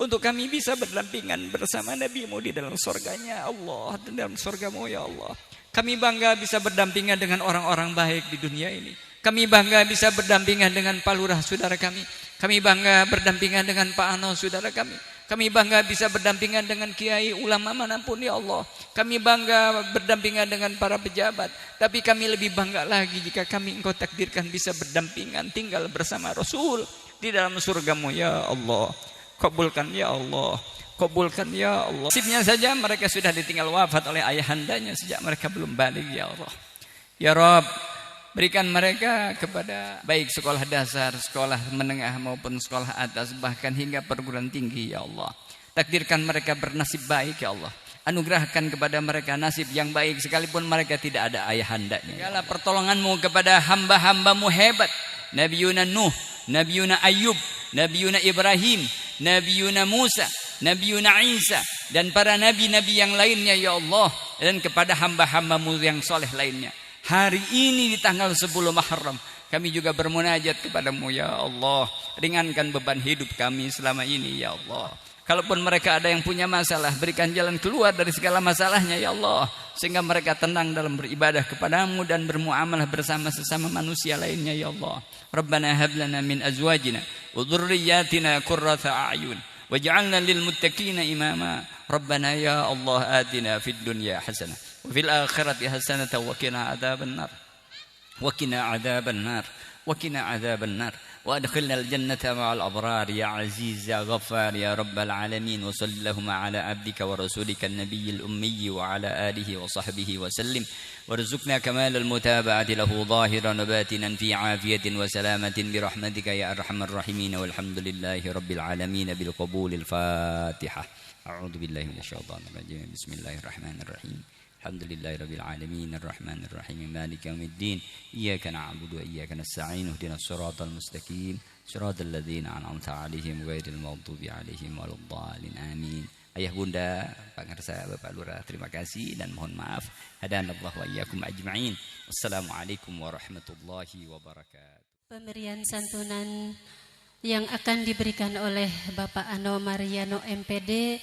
untuk kami bisa berdampingan bersama Nabi-Mu di dalam surganya Allah, di dalam surga-Mu ya Allah. Kami bangga bisa berdampingan dengan orang-orang baik di dunia ini. Kami bangga bisa berdampingan dengan Pak Lurah saudara kami. Kami bangga berdampingan dengan Pak Ano saudara kami. Kami bangga bisa berdampingan dengan kiai ulama manapun ya Allah. Kami bangga berdampingan dengan para pejabat. Tapi kami lebih bangga lagi jika kami Engkau takdirkan bisa berdampingan tinggal bersama Rasul di dalam surga-Mu ya Allah. Kabulkan ya Allah. Kabulkan ya Allah. Nasibnya saja mereka sudah ditinggal wafat oleh ayahandanya sejak mereka belum balik ya Allah. Ya Rabb, berikan mereka kepada baik sekolah dasar, sekolah menengah maupun sekolah atas, bahkan hingga perguruan tinggi ya Allah. Takdirkan mereka bernasib baik ya Allah. Anugerahkan kepada mereka nasib yang baik sekalipun mereka tidak ada ayahandanya. Segala pertolongan-Mu kepada hamba-hamba-Mu hebat, Nabiuna Nuh, Nabiuna Ayub, Nabiuna Ibrahim, Nabiuna Musa, Nabiuna Isa, dan para nabi-nabi yang lainnya ya Allah, dan kepada hamba-hamba-Mu yang soleh lainnya. Hari ini di tanggal 10 Muharram kami juga bermunajat kepadamu ya Allah. Ringankan beban hidup kami selama ini ya Allah. Kalaupun mereka ada yang punya masalah, berikan jalan keluar dari segala masalahnya ya Allah, sehingga mereka tenang dalam beribadah kepadamu dan bermuamalah bersama sesama manusia lainnya ya Allah. Rabbana hab lana min azwajina wa dhurriyyatina qurrata a'yun waj'alna lil muttaqina imama ربنا يا الله آتنا في الدنيا حسنة وفي الآخرة حسنة وقنا عذاب النار وقنا عذاب النار وقنا عذاب النار وأدخلنا الجنة مع الأبرار يا عزيز يا غفار يا رب العالمين. وصل اللهم على عبدك ورسولك النبي الأمي وعلى آله وصحبه وسلم وارزقنا كمال المتابعة له ظاهرا وباطنا في عافية وسلامة برحمتك يا أرحم الراحمين. والحمد لله رب العالمين بالقبول. الفاتحة. أعوذ بالله من الشيطان الرجيم. بسم الله الرحمن الرحيم. الحمد لله رب العالمين الرحمن الرحيم مالك يوم الدين إياك نعبد وإياك نستعين اهدنا الصراط المستقيم صراط الذين أنعمت عليهم غير المغضوب عليهم ولا الضالين آمين. Ayah bunda, Pak Ngersa, Bapak Lurah, terima kasih dan mohon maaf. Hadanallah wa iyyakum ajma'in. Wassalamualaikum warahmatullahi wabarakatuh. Pemberian santunan yang akan diberikan oleh Bapak Ano Mariano MPD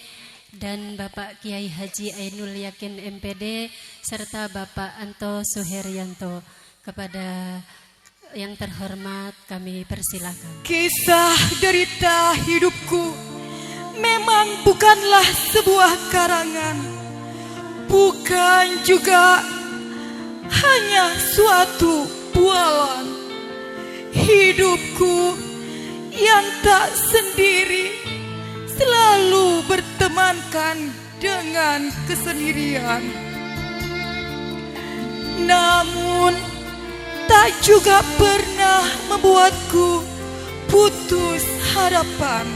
dan Bapak Kiai Haji Ainul Yakin MPD serta Bapak Anto Suheryanto. Kepada yang terhormat kami persilakan. Kisah derita hidupku memang bukanlah sebuah karangan, bukan juga hanya suatu bualan. Hidupku yang tak sendiri selalu bertemankan dengan kesendirian. Namun tak juga pernah membuatku putus harapan.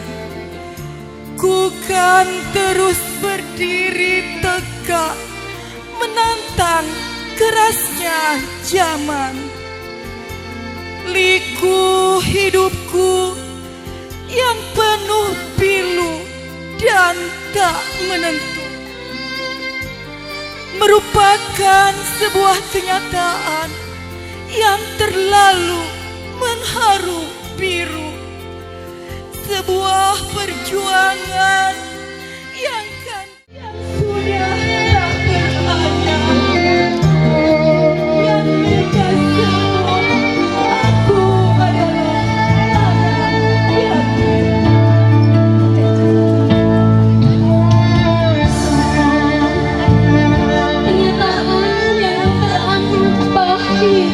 Ku kan terus berdiri tegak menantang kerasnya zaman. Liku hidupku yang penuh pilu dan tak menentu merupakan sebuah kenyataan yang terlalu mengharu biru, sebuah perjuangan yang sudah tak bertanya, yang tegas semua aku adalah anak yatim. Kenyataan yang teramat pahit.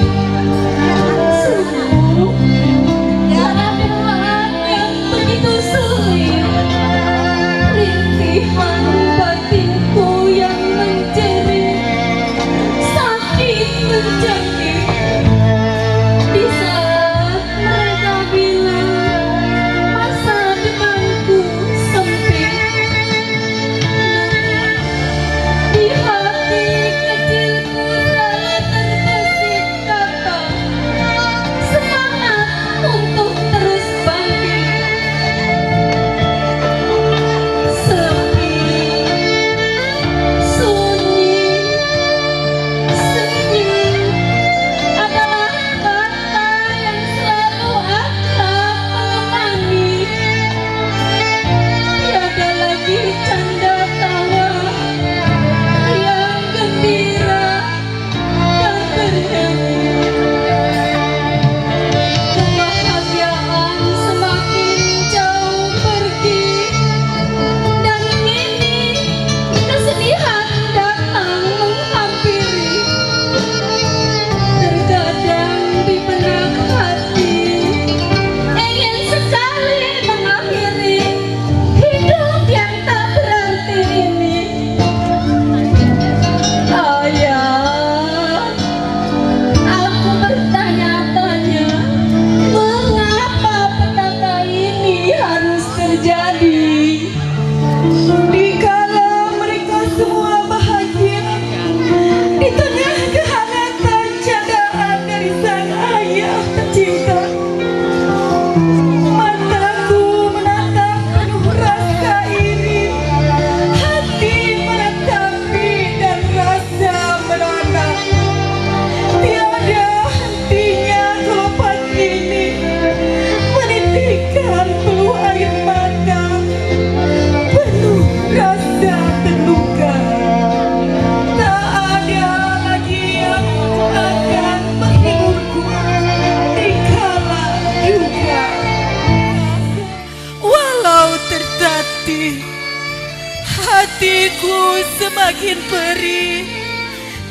hatiku semakin perih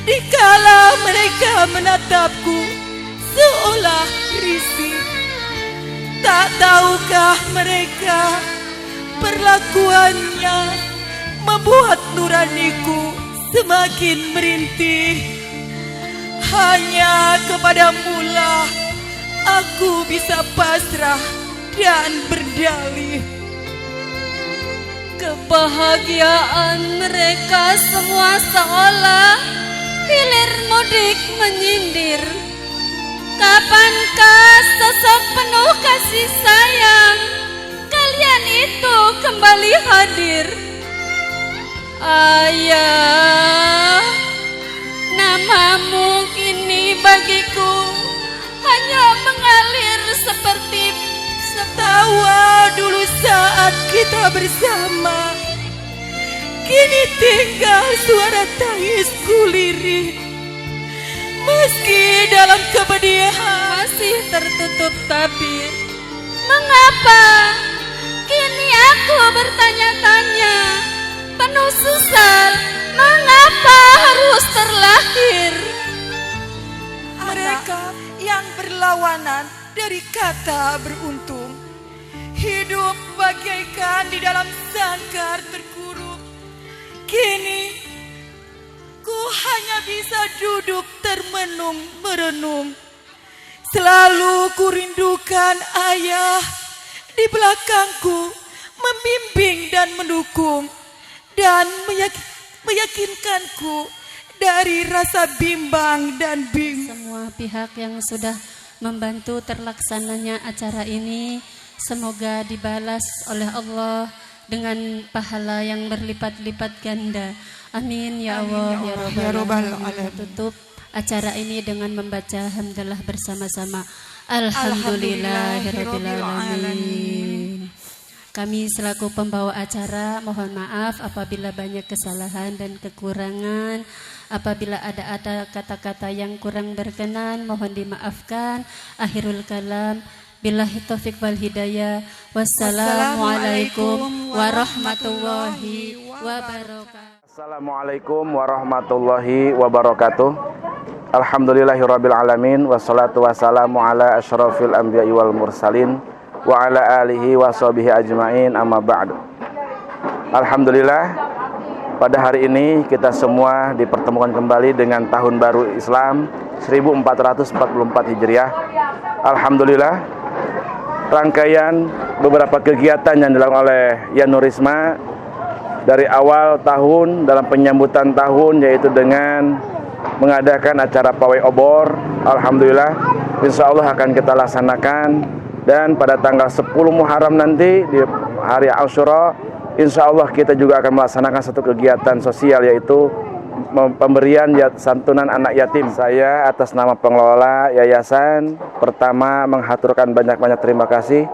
dikala mereka menatapku seolah risih. Tak tahukah mereka perlakuannya membuat nuraniku semakin merintih. Hanya kepadamulah aku bisa pasrah dan berdalih. Kebahagiaan mereka semua seolah hilir mudik menyindir. Kapankah sosok penuh kasih sayang kalian itu kembali hadir? Ayah, namamu kini bagiku hanya mengalir seperti tawa dulu saat kita bersama. Kini tinggal suara tangisku lirih. Meski dalam kepedihan masih tertutup tabir. Mengapa kini aku bertanya-tanya, penuh sesal, mengapa harus terlahir? Mereka yang berlawanan dari kata beruntung, hidup bagaikan di dalam sangkar terkurung. Kini ku hanya bisa duduk termenung merenung. Selalu ku rindukan ayah di belakangku, membimbing dan mendukung, dan meyakinkanku dari rasa bimbang dan bingung. Semua pihak yang sudah membantu terlaksananya acara ini, semoga dibalas oleh Allah dengan pahala yang berlipat-lipat ganda. Amin ya Allah ya Rabbal Alamin. Tutup acara ini dengan membaca hamdalah bersama-sama. Alhamdulillahirabbil alamin. Kami selaku pembawa acara mohon maaf apabila banyak kesalahan dan kekurangan. Apabila ada kata-kata yang kurang berkenan mohon dimaafkan. Akhirul kalam, billahi taufiq wal hidayah. Wassalamualaikum warahmatullahi wabarakatuh. Assalamualaikum warahmatullahi wabarakatuh. Alhamdulillahirabbil alamin, wassalatu wassalamu ala asyrafil anbiya'i wal mursalin wa ala alihi washabihi ajmain, amma ba'du. Alhamdulillah, pada hari ini kita semua dipertemukan kembali dengan tahun baru Islam 1444 Hijriah. Alhamdulillah, rangkaian beberapa kegiatan yang dilakukan oleh Yanurisma dari awal tahun dalam penyambutan tahun, yaitu dengan mengadakan acara pawai obor. Alhamdulillah, insya Allah akan kita laksanakan, dan pada tanggal 10 Muharram nanti di hari Asyura, insya Allah kita juga akan melaksanakan satu kegiatan sosial, yaitu pemberian santunan anak yatim. Saya atas nama pengelola yayasan pertama menghaturkan banyak-banyak terima kasih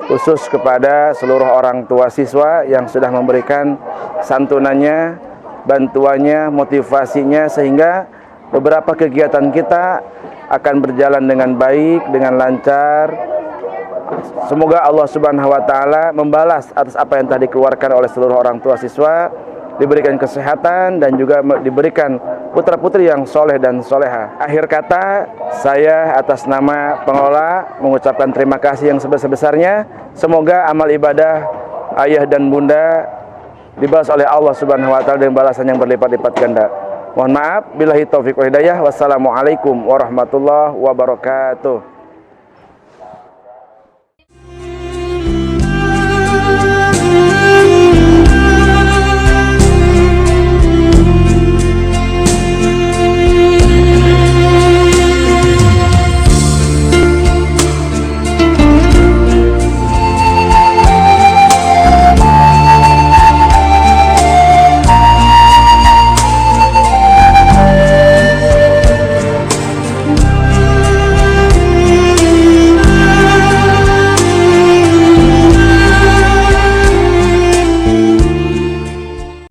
khusus kepada seluruh orang tua siswa yang sudah memberikan santunannya, bantuannya, motivasinya, sehingga beberapa kegiatan kita akan berjalan dengan baik, dengan lancar. Semoga Allah Subhanahu wa taala membalas atas apa yang telah dikeluarkan oleh seluruh orang tua siswa, diberikan kesehatan dan juga diberikan putra-putri yang soleh dan soleha. Akhir kata, saya atas nama pengelola mengucapkan terima kasih yang sebesar-besarnya. Semoga amal ibadah ayah dan bunda dibalas oleh Allah Subhanahu wa taala dengan balasan yang berlipat-lipat ganda. Mohon maaf, billahi taufiq wal hidayah. Wassalamualaikum warahmatullahi wabarakatuh.